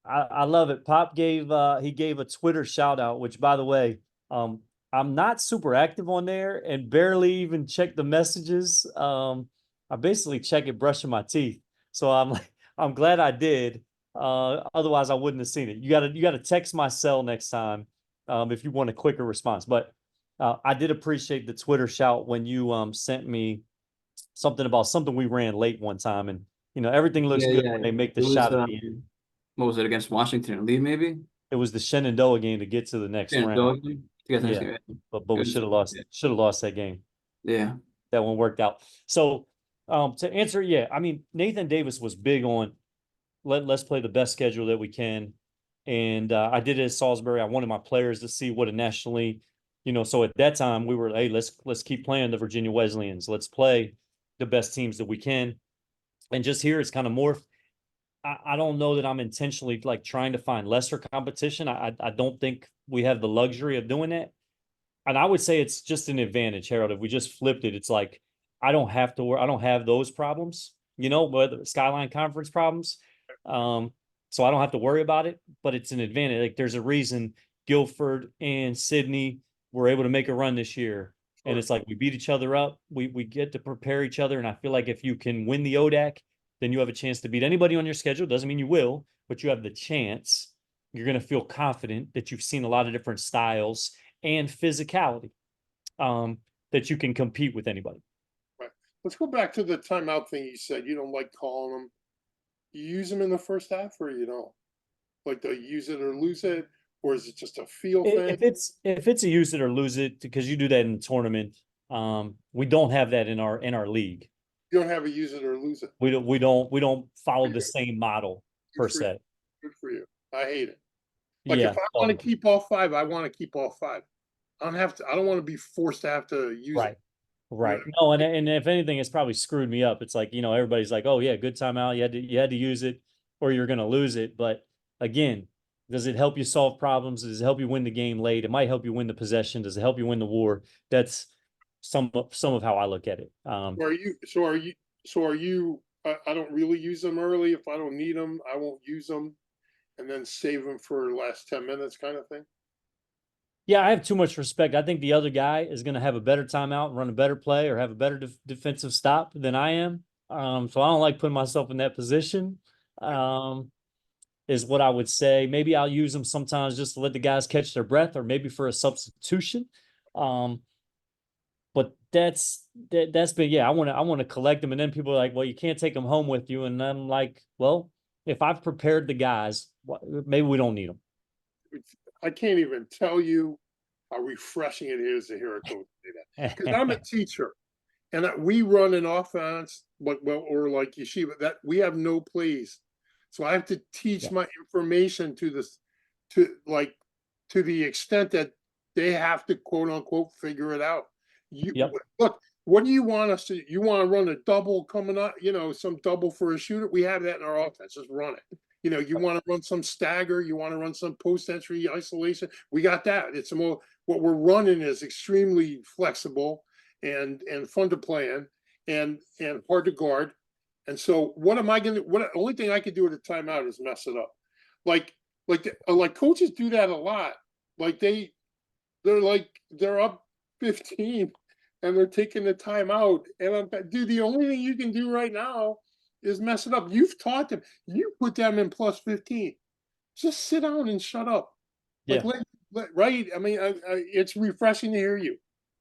I love it. Pop gave he gave a Twitter shout out, which by the way, I'm not super active on there and barely even check the messages. I basically check it brushing my teeth. So I'm glad I did. Otherwise I wouldn't have seen it. You gotta text my cell next time if you want a quicker response. But I did appreciate the Twitter shout when you sent me something about something we ran late one time, and everything looks good when they make the shot at the end. What was it, against Washington and Lee, maybe? It was the Shenandoah game to get to the next round. Yeah, but we should have lost. Should have lost that game. Yeah, that one worked out. So to answer, yeah, I mean Nathan Davis was big on let's play the best schedule that we can, and I did it at Salisbury. I wanted my players to see what a nationally, So at that time we were, hey, let's keep playing the Virginia Wesleyans. Let's play the best teams that we can, and just here it's kind of more. I don't know that I'm intentionally like trying to find lesser competition. I don't think we have the luxury of doing that. And I would say it's just an advantage, Harold. If we just flipped it, it's like I don't have to worry. I don't have those problems, whether Skyline Conference problems. So I don't have to worry about it. But it's an advantage. Like there's a reason Guilford and Sydney were able to make a run this year, and it's like we beat each other up. We get to prepare each other, and I feel like if you can win the ODAC, then you have a chance to beat anybody on your schedule. Doesn't mean you will, but you have the chance. You're going to feel confident that you've seen a lot of different styles and physicality that you can compete with anybody. Right. Let's go back to the timeout thing you said. You don't like calling them. You use them in the first half, or you don't? Like they use it or lose it, or is it just a feel thing? If it's a use it or lose it, because you do that in the tournament, we don't have that in our league. You don't have a use it or lose it. We don't follow the same model per se. Good for you. I hate it. Like Yeah, if I want to keep all five, I want to keep all five. I don't want to be forced to have to use it. Right. No, and if anything, it's probably screwed me up. It's like, everybody's like, oh yeah, good timeout. You had to use it or you're gonna lose it. But again, does it help you solve problems? Does it help you win the game late? It might help you win the possession. Does it help you win the war? That's some of how I look at it. Are you? I don't really use them early. If I don't need them, I won't use them, and then save them for the last 10 minutes, kind of thing. Yeah, I have too much respect. I think the other guy is going to have a better timeout, run a better play, or have a better defensive stop than I am. So I don't like putting myself in that position. Is what I would say. Maybe I'll use them sometimes just to let the guys catch their breath, or maybe for a substitution. But that's been, yeah, I want to collect them, and then people are like, well, you can't take them home with you, and I'm like, well, if I've prepared the guys, maybe we don't need them. I can't even tell you how refreshing it is to hear a coach say that. Because I'm a teacher, and we run an offense, or like Yeshiva, that we have no plays, so I have to teach my information to the extent that they have to quote unquote figure it out. Look, what do you want us to? You want to run a double coming up? Some double for a shooter? We have that in our offense. Just run it. You want to run some stagger, you want to run some post entry isolation. We got that. It's more what we're running is extremely flexible and fun to play in and hard to guard. And so what am I going to, only thing I can do at a timeout is mess it up. Like like coaches do that a lot. Like they're up 15 and they're taking the time out. And dude, the only thing you can do right now is mess it up. You've taught them. You put them in plus 15. Just sit down and shut up. Yeah. Like, right? I mean, it's refreshing to hear you.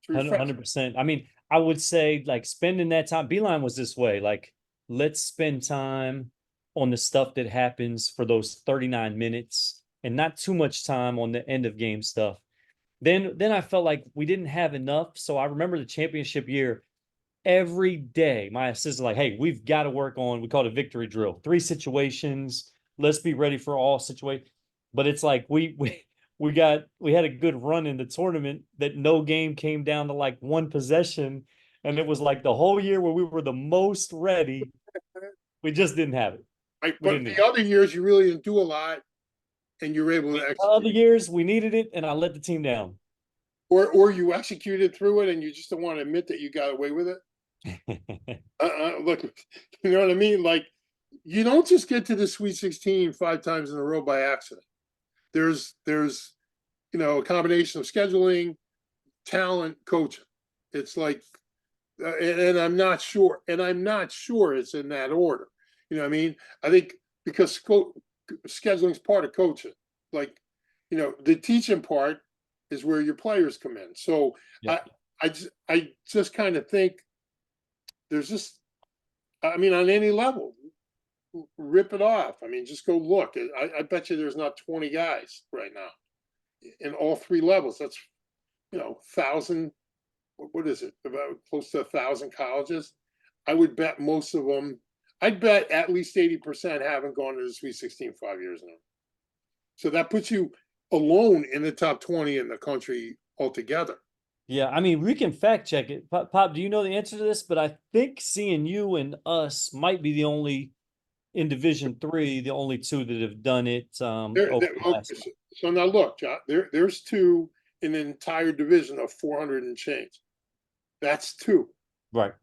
It's refreshing. 100%. I mean, I would say like spending that time, Beeline was this way, like, let's spend time on the stuff that happens for those 39 minutes and not too much time on the end of game stuff. Then I felt like we didn't have enough. So I remember the championship year, every day, my assistant like, hey, we've got to work on, we call it a victory drill, 3 situations. Let's be ready for all situations. But it's like we had a good run in the tournament that no game came down to like 1 possession. And it was like the whole year where we were the most ready. We just didn't have it. Right. But the other years you really didn't do a lot and you were able to execute. Other years we needed it and I let the team down. Or you executed through it and you just don't want to admit that you got away with it. Look, you know what I mean? Like, you don't just get to the Sweet 16 5 times in a row by accident. There's a combination of scheduling, talent, coaching. It's like, and I'm not sure it's in that order. You know what I mean? I think because scheduling is part of coaching. Like, the teaching part is where your players come in. So yeah. I just kind of think there's just, I mean, on any level, rip it off. I mean, just go look. I bet you there's not 20 guys right now in all 3 levels. That's, 1,000, what is it? About close to 1,000 colleges. I would bet most of them, I'd bet at least 80% haven't gone to the Sweet 16 5 years now. So that puts you alone in the top 20 in the country altogether. Yeah, I mean, we can fact check it. Pop, do you know the answer to this? But I think CNU and us might be the only in Division III, the only 2 that have done it. So now look, John, there's 2 in an entire division of 400 and change. That's 2. Right.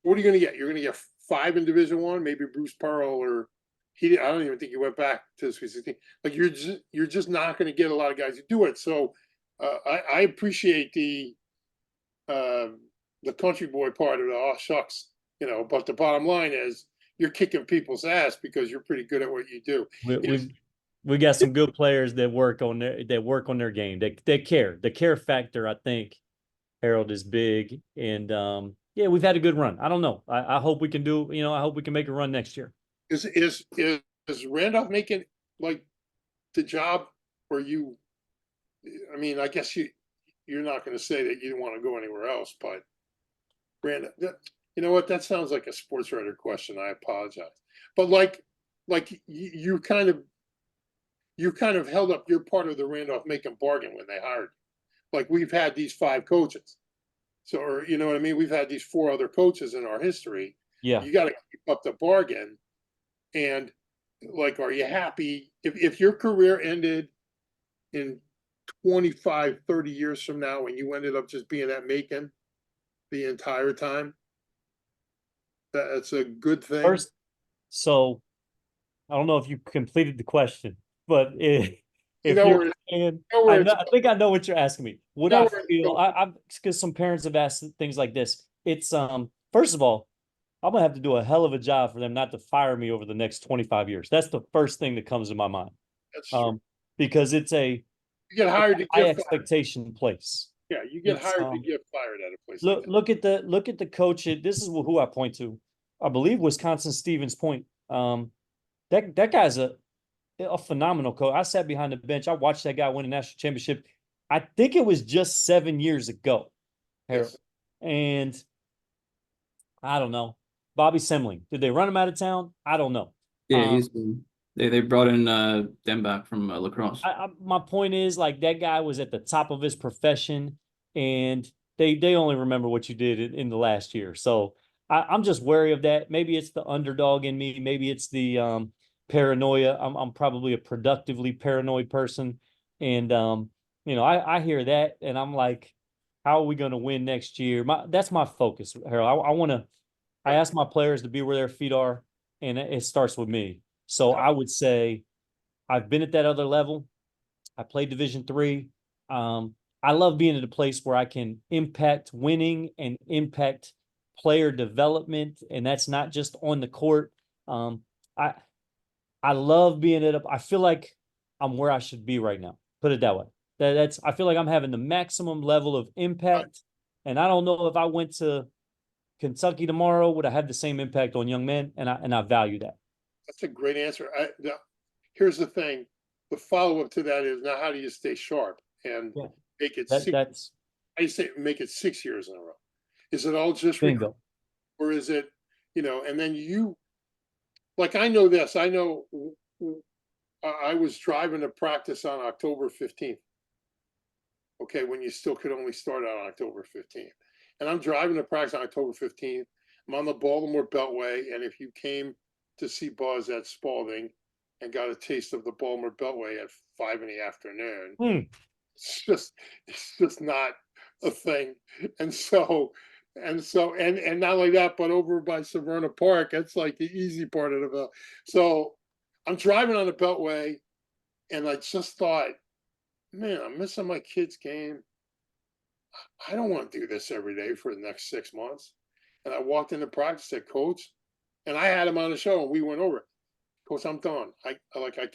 What are you going to get? You're going to get 5 in Division I, maybe Bruce Pearl, or I don't even think he went back to the Sweet 16. Like, you're just not going to get a lot of guys who do it. So I appreciate the country boy part of it. Oh, shucks, but the bottom line is you're kicking people's ass because you're pretty good at what you do. We got some good players that work on their game. They care. The care factor, I think, Harold, is big. And yeah, we've had a good run. I don't know. I hope we can do. I hope we can make a run next year. Is Randolph-Macon like the job where you? I mean, I guess you're not going to say that you don't want to go anywhere else, but Randolph, you know what? That sounds like a sports writer question. I apologize, but like you kind of held up your part of the Randolph-Macon bargain when they hired you. Like, we've had these 5 coaches, so, or you know what I mean? We've had these 4 other coaches in our history. Yeah, you got to keep up the bargain. And like, are you happy if your career ended in 25, 30 years from now and you ended up just being at Macon the entire time? That's a good thing. First, so I don't know if you completed the question, but I think I know what you're asking me. Would I feel? Because some parents have asked things like this. It's first of all, I'm gonna have to do a hell of a job for them not to fire me over the next 25 years. That's the first thing that comes to my mind. That's true. Because it's you get hired to get expectation place. Yeah, you get hired to get fired at a place. Look at the coach. This is who I point to. I believe Wisconsin Stevens Point. That guy's a phenomenal coach. I sat behind the bench. I watched that guy win a national championship. I think it was just 7 years ago. Yes. And I don't know. Bobby Semling. Did they run him out of town? I don't know. Yeah, they brought in them back from lacrosse. My point is, like, that guy was at the top of his profession, and they only remember what you did in the last year. So I'm just wary of that. Maybe it's the underdog in me. Maybe it's the paranoia. I'm probably a productively paranoid person, and I hear that, and I'm like, how are we going to win next year? That's my focus, Harold. I ask my players to be where their feet are, and it starts with me. So I would say I've been at that other level. I played Division III. I love being at a place where I can impact winning and impact player development, and that's not just on the court. I I love being at I feel like I'm where I should be right now. Put it that way. That's I feel like I'm having the maximum level of impact, and I don't know if I went to Kentucky tomorrow would I have the same impact on young men, and I value that. That's a great answer. Now, here's the thing. The follow-up to that is, now how do you stay sharp and make it That's I say make it 6 years in a row? Is it all just bingo. or is it, and then like, I know this, I know I was driving to practice on October 15th. Okay, when you still could only start on October 15th. And I'm driving to practice on October 15th. I'm on the Baltimore Beltway. And if you came to see Buzz at Spalding and got a taste of the Baltimore Beltway at 5 in the afternoon, it's just not a thing. And not only that, but over by Severna Park, that's like the easy part of the Belt. So I'm driving on the Beltway, and I just thought, man, I'm missing my kid's game. I don't want to do this every day for the next 6 months. And I walked into practice, said, Coach, and I had him on the show, and we went over it. Coach, I'm done. I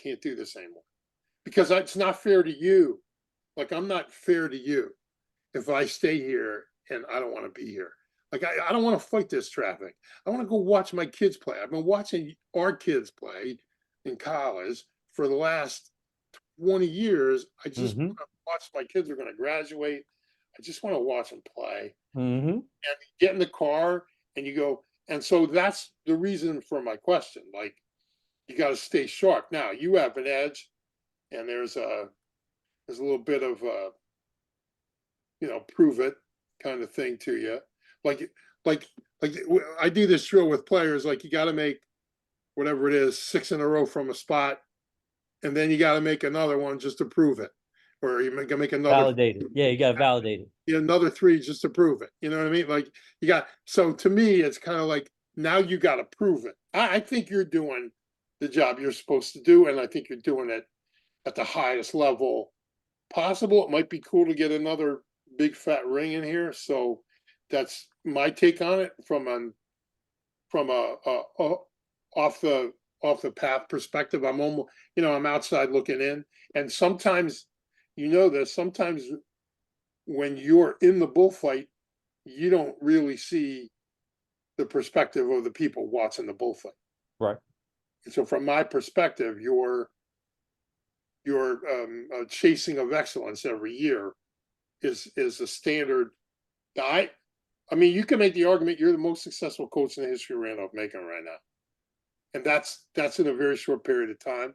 can't do this anymore, because it's not fair to you. Like, I'm not fair to you if I stay here and I don't want to be here. Like, I don't want to fight this traffic. I want to go watch my kids play. I've been watching our kids play in college for the last 20 years. I just want to watch my kids are going to graduate. I just want to watch them play. And get in the car and you go. And so that's the reason for my question. Like, you got to stay sharp. Now you have an edge, and there's a little bit of prove it kind of thing to you. Like I do this drill with players. Like, you got to make whatever it is 6 in a row from a spot, and then you got to make another one just to prove it, or you can make another validate it. Yeah, you got to validate it. Another 3 just to prove it. You know what I mean? Like, so to me, it's kind of like, now you got to prove it. I think you're doing the job you're supposed to do, and I think you're doing it at the highest level possible. It might be cool to get another big fat ring in here. So that's my take on it from a off the path perspective. I'm almost, I'm outside looking in, and sometimes, sometimes when you're in the bullfight, you don't really see the perspective of the people watching the bullfight. Right. And so from my perspective, your chasing of excellence every year is a standard. I mean, you can make the argument you're the most successful coach in the history of Randolph-Macon right now, and that's in a very short period of time.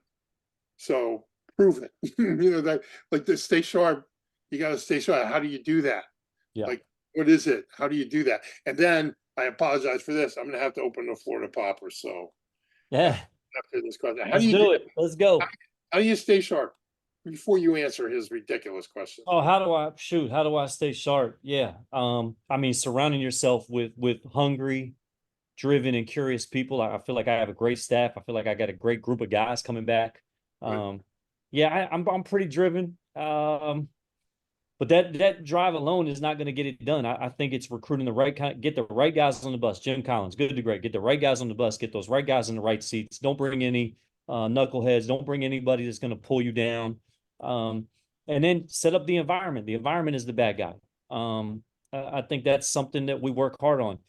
So prove it. That, like, to stay sharp, you got to stay sharp. How do you do that? Yeah. Like, what is it? How do you do that? And then, I apologize for this, I'm going to have to open the floor to Poppers. So yeah, after this question, let's do it. Let's go. How do you stay sharp before you answer his ridiculous question? Oh, how do I stay sharp? Yeah. I mean, surrounding yourself with hungry, driven, and curious people. I feel like I have a great staff. I feel like I got a great group of guys coming back. Yeah, I'm pretty driven. But that drive alone is not going to get it done. I think it's recruiting the right kind, get the right guys on the bus. Jim Collins, good to great. Get the right guys on the bus. Get those right guys in the right seats. Don't bring any knuckleheads. Don't bring anybody that's going to pull you down. And then set up the environment. The environment is the bad guy. I think that's something that we work hard on.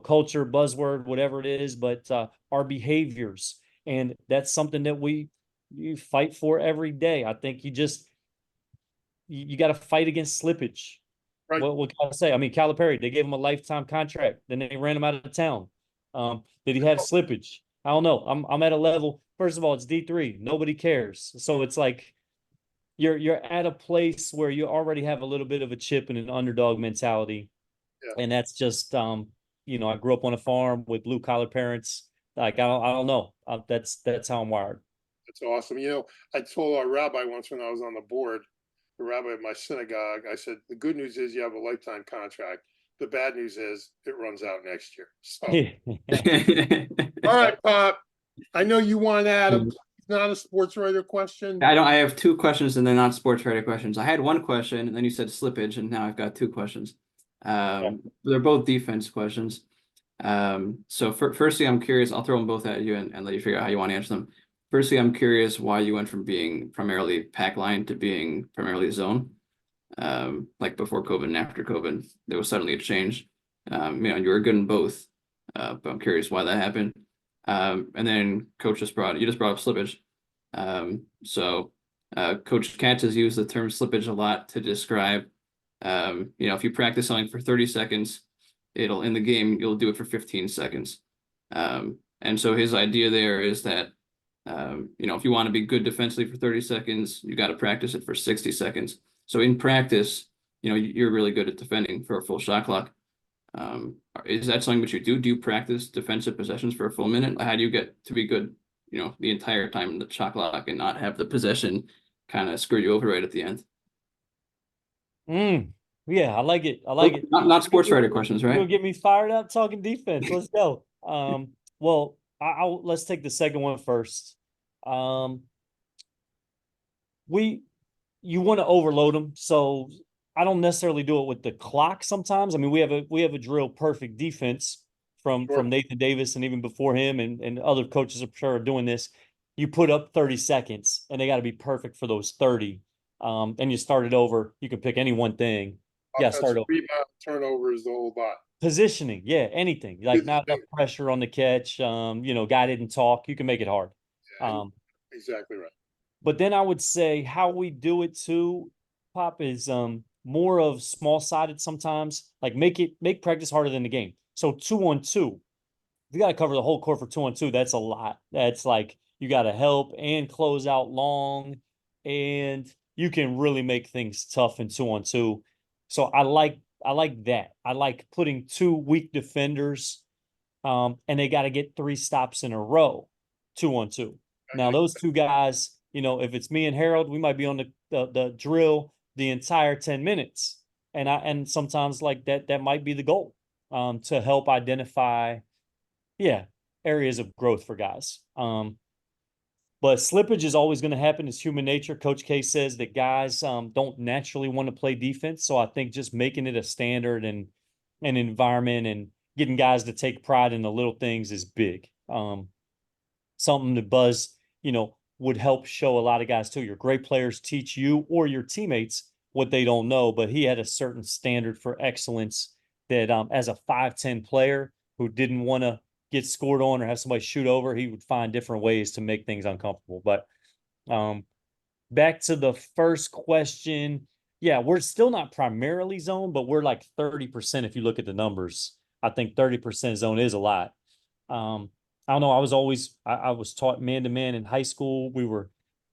Culture, buzzword, whatever it is, but our behaviors, and that's something that you fight for every day. I think you got to fight against slippage. Right. What can I say? I mean, Calipari, they gave him a lifetime contract. Then they ran him out of town. Did he have slippage? I don't know. I'm at a level. First of all, it's D3. Nobody cares. So it's like you're at a place where you already have a little bit of a chip and an underdog mentality. Yeah. And that's just I grew up on a farm with blue collar parents. Like, I don't know. That's how I'm wired. That's awesome. I told our rabbi once when I was on the board, the rabbi of my synagogue, I said, the good news is you have a lifetime contract. The bad news is it runs out next year. So, all right, Pop. I know you want Adam. not a sports writer question? I have two questions and they're not sports writer questions. I had one question and then you said slippage and now I've got two questions. They're both defense questions. So firstly, I'm curious, I'll throw them both at you and let you figure out how you want to answer them. Firstly, I'm curious why you went from being primarily pack line to being primarily zone. Like before COVID and after COVID, there was suddenly a change. You were good in both, but I'm curious why that happened. And then you just brought up slippage. Coach Katz has used the term slippage a lot to describe, if you practice something for 30 seconds, in the game, you'll do it for 15 seconds. And so his idea there is that, if you want to be good defensively for 30 seconds, you got to practice it for 60 seconds. So in practice, you're really good at defending for a full shot clock. Is that something that you do? Do you practice defensive possessions for a full minute? How do you get to be good, the entire time in the shot clock and not have the possession kind of screw you over right at the end? Yeah, I like it. I like it. Not sports writer questions, right? You'll get me fired up talking defense. Let's go. Well, let's take the second one first. You want to overload them, so I don't necessarily do it with the clock sometimes. I mean, we have a drill perfect defense from Nathan Davis, and even before him and other coaches I'm sure are doing this. You put up 30 seconds and they got to be perfect for those 30. And you start it over. You can pick any one thing. Yeah, start over. Rebound, turnovers, the whole lot. Positioning, yeah, anything. Like not enough pressure on the catch. Guy didn't talk. You can make it hard. Yeah, exactly right. But then I would say how we do it too, Pop, is more of small-sided sometimes. Like make practice harder than the game. So 2-on-2. If you got to cover the whole court for 2-on-2, that's a lot. That's like you got to help and close out long, and you can really make things tough in 2-on-2. So I like that. I like putting two weak defenders, and they got to get 3 stops in a row, 2-on-2. Now those two guys, if it's me and Harold, we might be on the drill the entire 10 minutes, and sometimes like that might be the goal, to help identify, areas of growth for guys. But slippage is always going to happen. It's human nature. Coach K says that guys don't naturally want to play defense. So I think just making it a standard and an environment and getting guys to take pride in the little things is big. Something that Buzz, would help show a lot of guys too. Your great players teach you or your teammates what they don't know, but he had a certain standard for excellence that as a 5'10" player who didn't want to get scored on or have somebody shoot over, he would find different ways to make things uncomfortable. But back to the first question, we're still not primarily zone, but we're like 30% if you look at the numbers. I think 30% zone is a lot. I don't know. I was taught man-to-man in high school.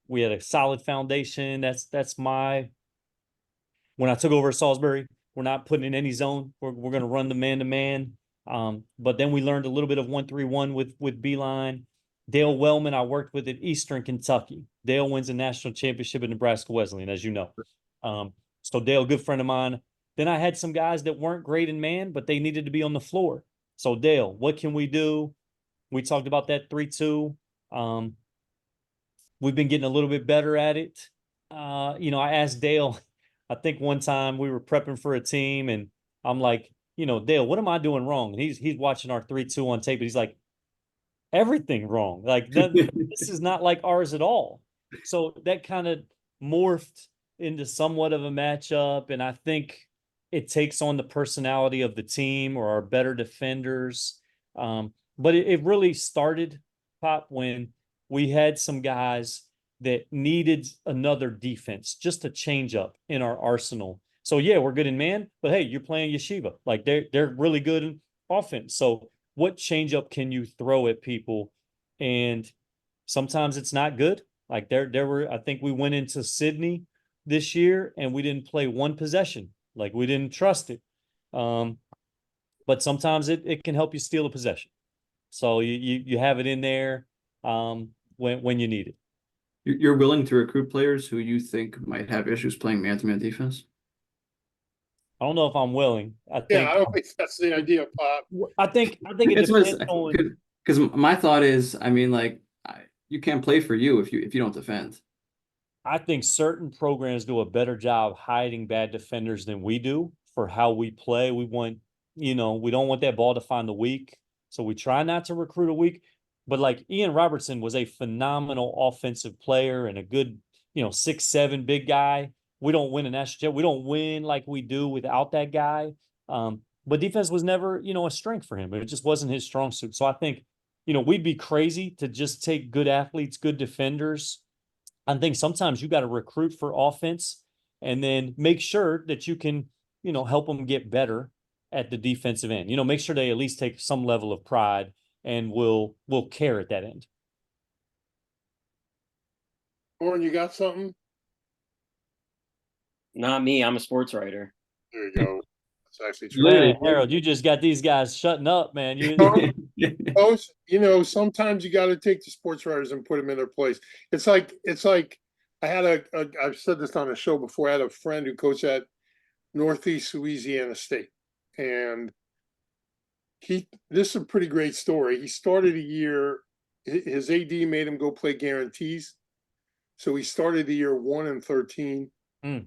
We had a solid foundation. That's when I took over Salisbury, we're not putting in any zone. We're going to run the man-to-man. But then we learned a little bit of 1-3-1 with Beeline. Dale Wellman, I worked with at Eastern Kentucky. Dale wins a national championship at Nebraska Wesleyan, as you know. So Dale, good friend of mine. Then I had some guys that weren't great in man, but they needed to be on the floor. So Dale, what can we do? We talked about that 3-2. We've been getting a little bit better at it. I asked Dale, I think one time we were prepping for a team and I'm like, Dale, what am I doing wrong? And he's watching our 3-2 on tape, and he's like, everything wrong. Like this is not like ours at all. So that kind of morphed into somewhat of a matchup. And I think it takes on the personality of the team or our better defenders. But it really started, Pop, when we had some guys that needed another defense, just a change up in our arsenal. So we're good in man, but hey, you're playing Yeshiva. Like they're really good in offense. So what change up can you throw at people? And sometimes it's not good. Like I think we went into Sydney this year and we didn't play one possession. Like we didn't trust it. But sometimes it can help you steal a possession. So you have it in there when you need it. You're willing to recruit players who you think might have issues playing man-to-man defense? I don't know if I'm willing. I don't think that's the idea, Pop. I think it depends on. Because my thought is, you can't play for you if you don't defend. I think certain programs do a better job hiding bad defenders than we do for how we play. We want, we don't want that ball to find the weak. So we try not to recruit a weak. But like Ian Robertson was a phenomenal offensive player and a good, 6'7" big guy. We don't win a national championship. We don't win like we do without that guy. But defense was never, a strength for him. It just wasn't his strong suit. So I think, we'd be crazy to just take good athletes, good defenders. I think sometimes you got to recruit for offense and then make sure that you can, help them get better at the defensive end. Make sure they at least take some level of pride and will care at that end. Oren, you got something? Not me. I'm a sports writer. There you go. That's actually true. Man, Harold, you just got these guys shutting up, man. Sometimes you got to take the sports writers and put them in their place. It's like I had I've said this on a show before. I had a friend who coached at Northeast Louisiana State, and this is a pretty great story. He started a year. His AD made him go play guarantees, so he started the year 1-13, and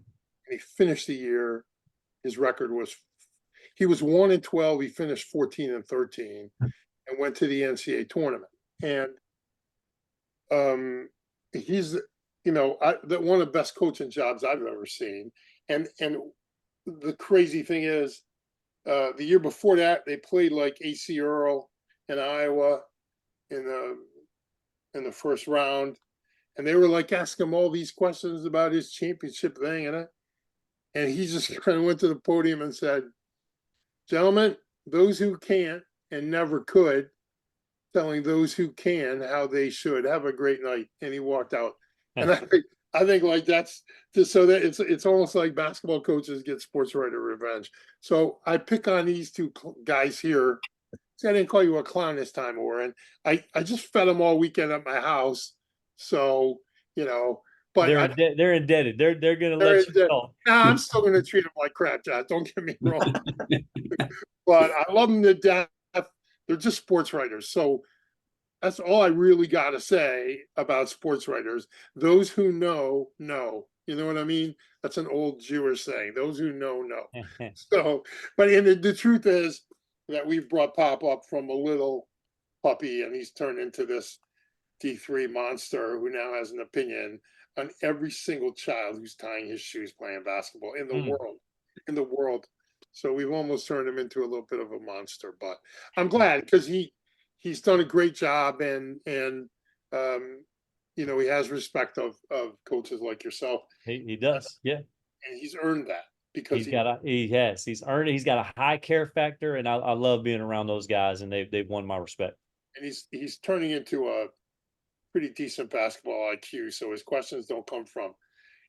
he finished the year. His record was he was 1-12. He finished 14-13, and went to the NCAA tournament. And he's one of the best coaching jobs I've ever seen. And the crazy thing is, the year before that, they played like AC Earl in Iowa in the first round, and they were like asking him all these questions about his championship thing, and he just kind of went to the podium and said, "Gentlemen, those who can't and never could, telling those who can how they should. Have a great night." And he walked out. And I think like that's just so that it's almost like basketball coaches get sports writer revenge. So I pick on these two guys here. See, I didn't call you a clown this time, Warren. I just fed them all weekend at my house. So, but they're indebted. They're gonna let you know. Nah, I'm still gonna treat them like crap, Josh. Don't get me wrong. But I love them to death. They're just sports writers. So that's all I really got to say about sports writers. Those who know. You know what I mean? That's an old Jewish saying. Those who know. So, but the truth is that we've brought Pop up from a little puppy, and he's turned into this D3 monster who now has an opinion on every single child who's tying his shoes playing basketball in the world. So we've almost turned him into a little bit of a monster, but I'm glad because he's done a great job, and he has respect of coaches like yourself. He does, yeah, and he's earned that because he's earned it. He's got a high care factor, and I love being around those guys, and they've won my respect. And he's turning into a pretty decent basketball IQ, so his questions don't come from,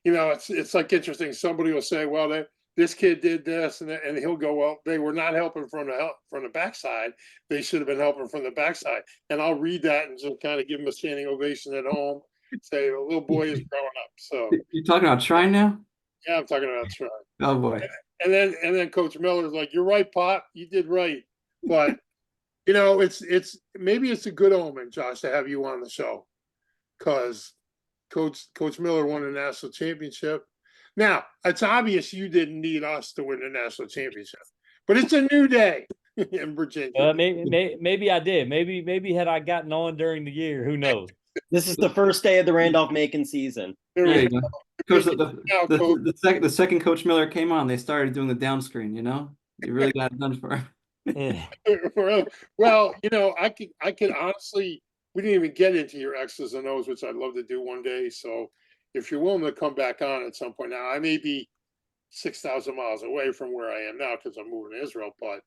it's like interesting. Somebody will say, well, this kid did this, and he'll go, well, they were not helping from the backside. They should have been helping from the backside. And I'll read that and just kind of give him a standing ovation at home. Say, the little boy is growing up. So you're talking about trying now? Yeah, I'm talking about trying. Oh boy. And then Coach Miller's like, "You're right, Pop. You did right." But it's maybe it's a good omen, Josh, to have you on the show, because Coach Miller won a national championship. Now, it's obvious you didn't need us to win the national championship, but it's a new day in Virginia. Maybe I did. Maybe had I gotten on during the year, who knows? This is the first day of the Randolph-Macon season. There you go. Coach, the second Coach Miller came on, they started doing the down screen. You really got it done for him. Yeah. Well, I could honestly, we didn't even get into your X's and O's, which I'd love to do one day. So if you're willing to come back on at some point, now I may be 6,000 miles away from where I am now because I'm moving to Israel, but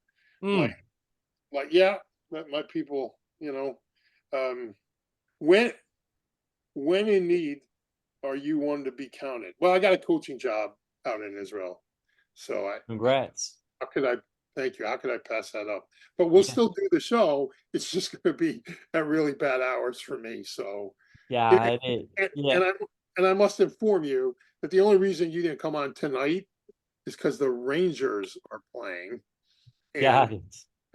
yeah, my people, when in need are you one to be counted? Well, I got a coaching job out in Israel, so Congrats. Thank you. How could I pass that up? But we'll still do the show. It's just going to be at really bad hours for me. So yeah, and I must inform you that the only reason you didn't come on tonight is because the Rangers are playing. And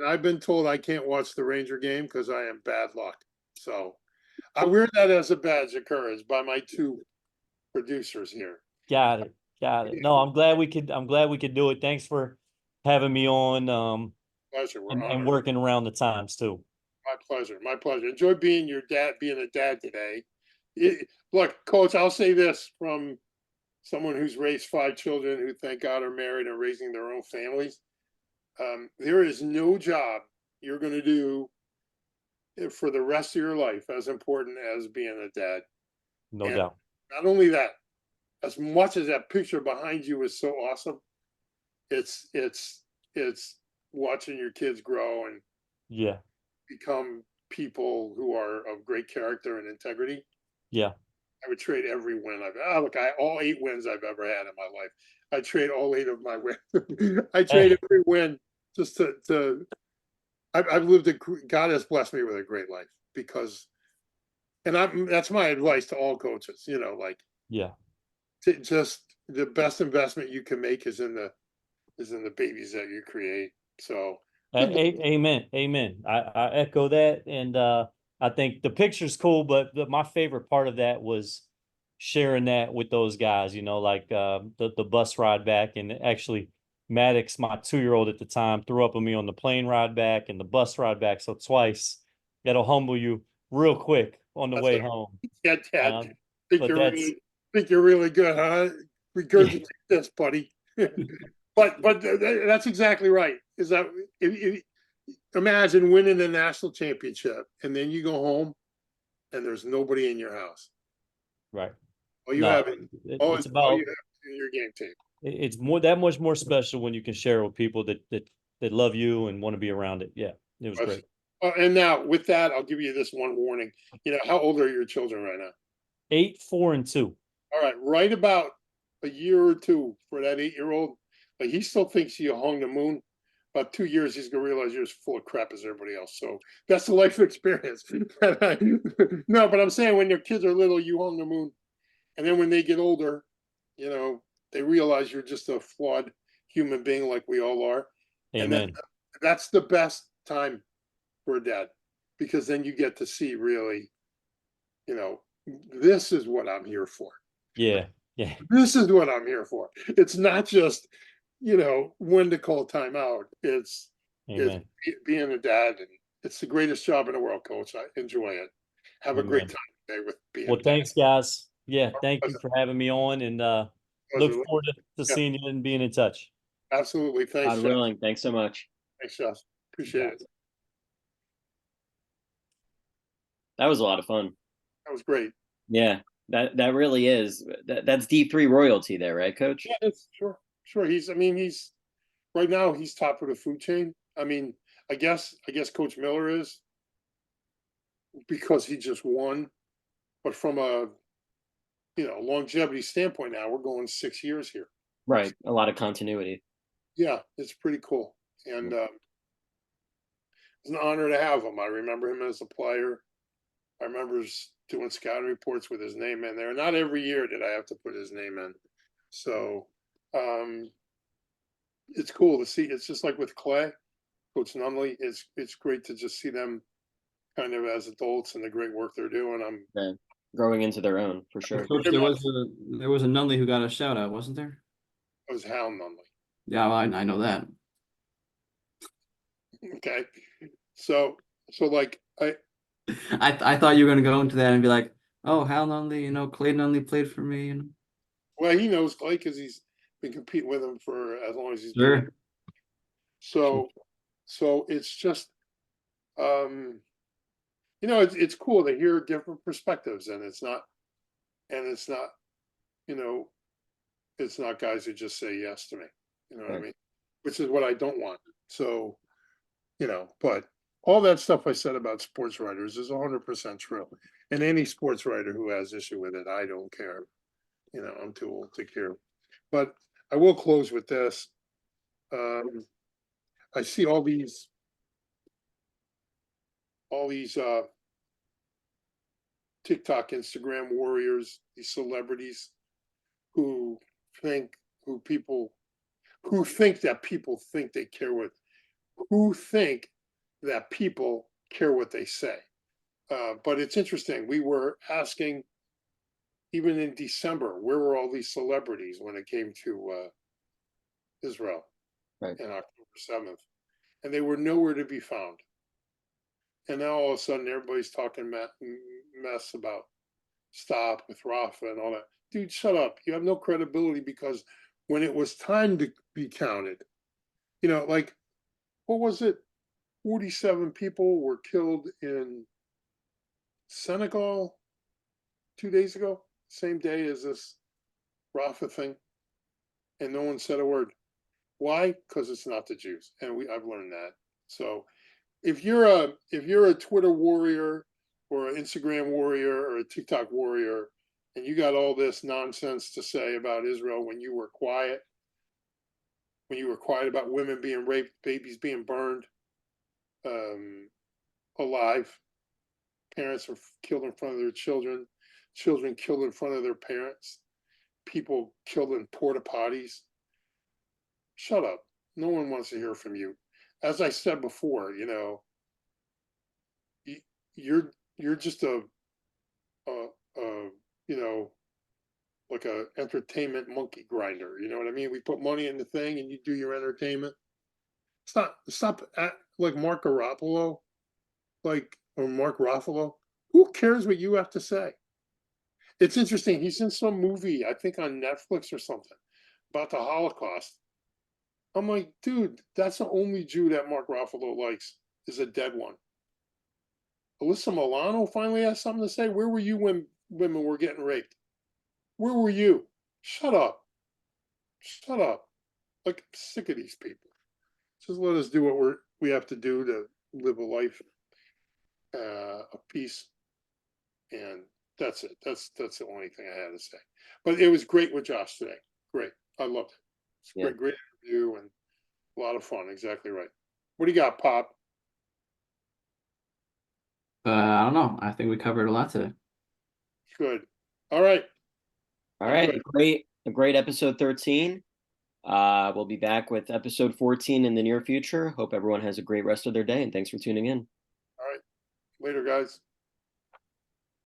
I've been told I can't watch the Ranger game because I am bad luck. So I wear that as a badge of courage by my two producers here. Got it. Got it. No, I'm glad we could do it. Thanks for having me on, Pleasure. We're and honored. working around the times too. My pleasure. My pleasure. Enjoy being your dad, being a dad today. Look, Coach, I'll say this from someone who's raised 5 children who, thank God, are married and raising their own families. There is no job you're going to do for the rest of your life as important as being a dad. No And doubt. not only that, as much as that picture behind you is so awesome, it's watching your kids grow and Yeah. become people who are of great character and integrity. Yeah. I would trade every win all 8 wins I've ever had in my life. I trade all 8 of my wins. I trade every win just to I've lived God has blessed me with a great life because, and that's my advice to all coaches, like, Yeah. just the best investment you can make is in the babies that you create. So Amen. Amen. I echo that. And I think the picture's cool, but my favorite part of that was sharing that with those guys, like the bus ride back. And actually, Maddox, my 2-year-old at the time, threw up on me on the plane ride back and the bus ride back. So twice. That'll humble you real quick on the way home. Yeah, Dad. But that's Think you're really good, huh? Regurgitate this, buddy. But that's exactly right. Is that if imagine winning the national championship and then you go home and there's nobody in your house. right. All you No, have is all it's you about have in your game tape. it's more that much more special when you can share with people that love you and want to be around it. Yeah, it was great. And now with that, I'll give you this one warning. How old are your children right now? 8, 4, and 2. All right, right about a year or two for that 8-year-old. Like he still thinks you hung the moon. About 2 years, he's gonna realize you're as full of crap as everybody else. So that's the life experience. No, but I'm saying when your kids are little, you hung the moon, and then when they get older, they realize you're just a flawed human being like we all are. And Amen. that's the best time for a dad, because then you get to see really, this is what I'm here for. Yeah. Yeah. This is what I'm here for. It's not just, when to call timeout. It's Amen. being a dad, and it's the greatest job in the world, Coach. I enjoy it. Have a great Amen. time today with being. Well, a dad. thanks, guys. Yeah, thank you for having me on, and look Pleasure. forward to seeing you and being in touch. Absolutely. Thanks, God Josh. willing. Thanks so much. Thanks, Josh. Appreciate it. That was a lot of fun. That was great. Yeah, that really is. That's D3 royalty there, right, Coach? Yeah, it's sure. He's right now he's top of the food chain. I guess Coach Miller is, because he just won. But from a longevity standpoint, now we're going 6 years here. Right. A lot of continuity. Yeah, it's pretty cool. And it's an honor to have him. I remember him as a player. I remember doing scouting reports with his name in there. Not every year did I have to put his name in. So it's cool to see. It's just like with Clay, Coach Nunley. It's great to just see them kind of as adults and the great work they're doing. Yeah. Growing into their own, for sure. Coach, there was a Nunley who got a shout out, wasn't there? It was Hal Nunley. Yeah, well, I know that. Okay, so like I thought you were gonna go into that and be like, oh, Hal Nunley, Clay Nunley played for me. Well, he knows Clay because he's been competing with him for as long as he's been. Sure. So it's just, it's cool to hear different perspectives, and it's not, it's not guys who just say yes to me. You know what I mean? Which is what I don't want. So, but all that stuff I said about sports writers is 100% true. And any sports writer who has issue with it, I don't care. I'm too old to care. But I will close with this. I see all these TikTok, Instagram warriors, these celebrities who think that people think they care what, who think that people care what they say. But it's interesting. We were asking, even in December, where were all these celebrities when it came to Israel Right. on October 7th? And they were nowhere to be found. And now all of a sudden, everybody's talking mess about stop with Rafa and all that. Dude, shut up. You have no credibility, because when it was time to be counted, like, what was it? 47 people were killed in Senegal 2 days ago, same day as this Rafa thing, and no one said a word. Why? Because it's not the Jews, and I've learned that. So if you're a Twitter warrior or an Instagram warrior or a TikTok warrior, and you got all this nonsense to say about Israel when you were quiet about women being raped, babies being burned alive, parents are killed in front of their children, children killed in front of their parents, people killed in porta potties. Shut up. No one wants to hear from you. As I said before, you're just a like a entertainment monkey grinder. You know what I mean? We put money in the thing and you do your entertainment. Stop like Mark Garoppolo, or Mark Ruffalo. Who cares what you have to say? It's interesting. He's in some movie, I think on Netflix or something, about the Holocaust. I'm like, dude, that's the only Jew that Mark Ruffalo likes, is a dead one. Alyssa Milano finally has something to say. Where were you when women were getting raped? Where were you? Shut up. Shut up. Like, I'm sick of these people. Just let us do what we have to do to live a life of peace. And that's it. That's the only thing I had to say. But it was great with Josh today. Great. I loved it. It's a great interview and a lot of fun. Exactly right. What do you got, Pop? I don't know. I think we covered a lot today. Good. All right. All right. A great episode 13. We'll be back with episode 14 in the near future. Hope everyone has a great rest of their day, and thanks for tuning in. All right. Later, guys.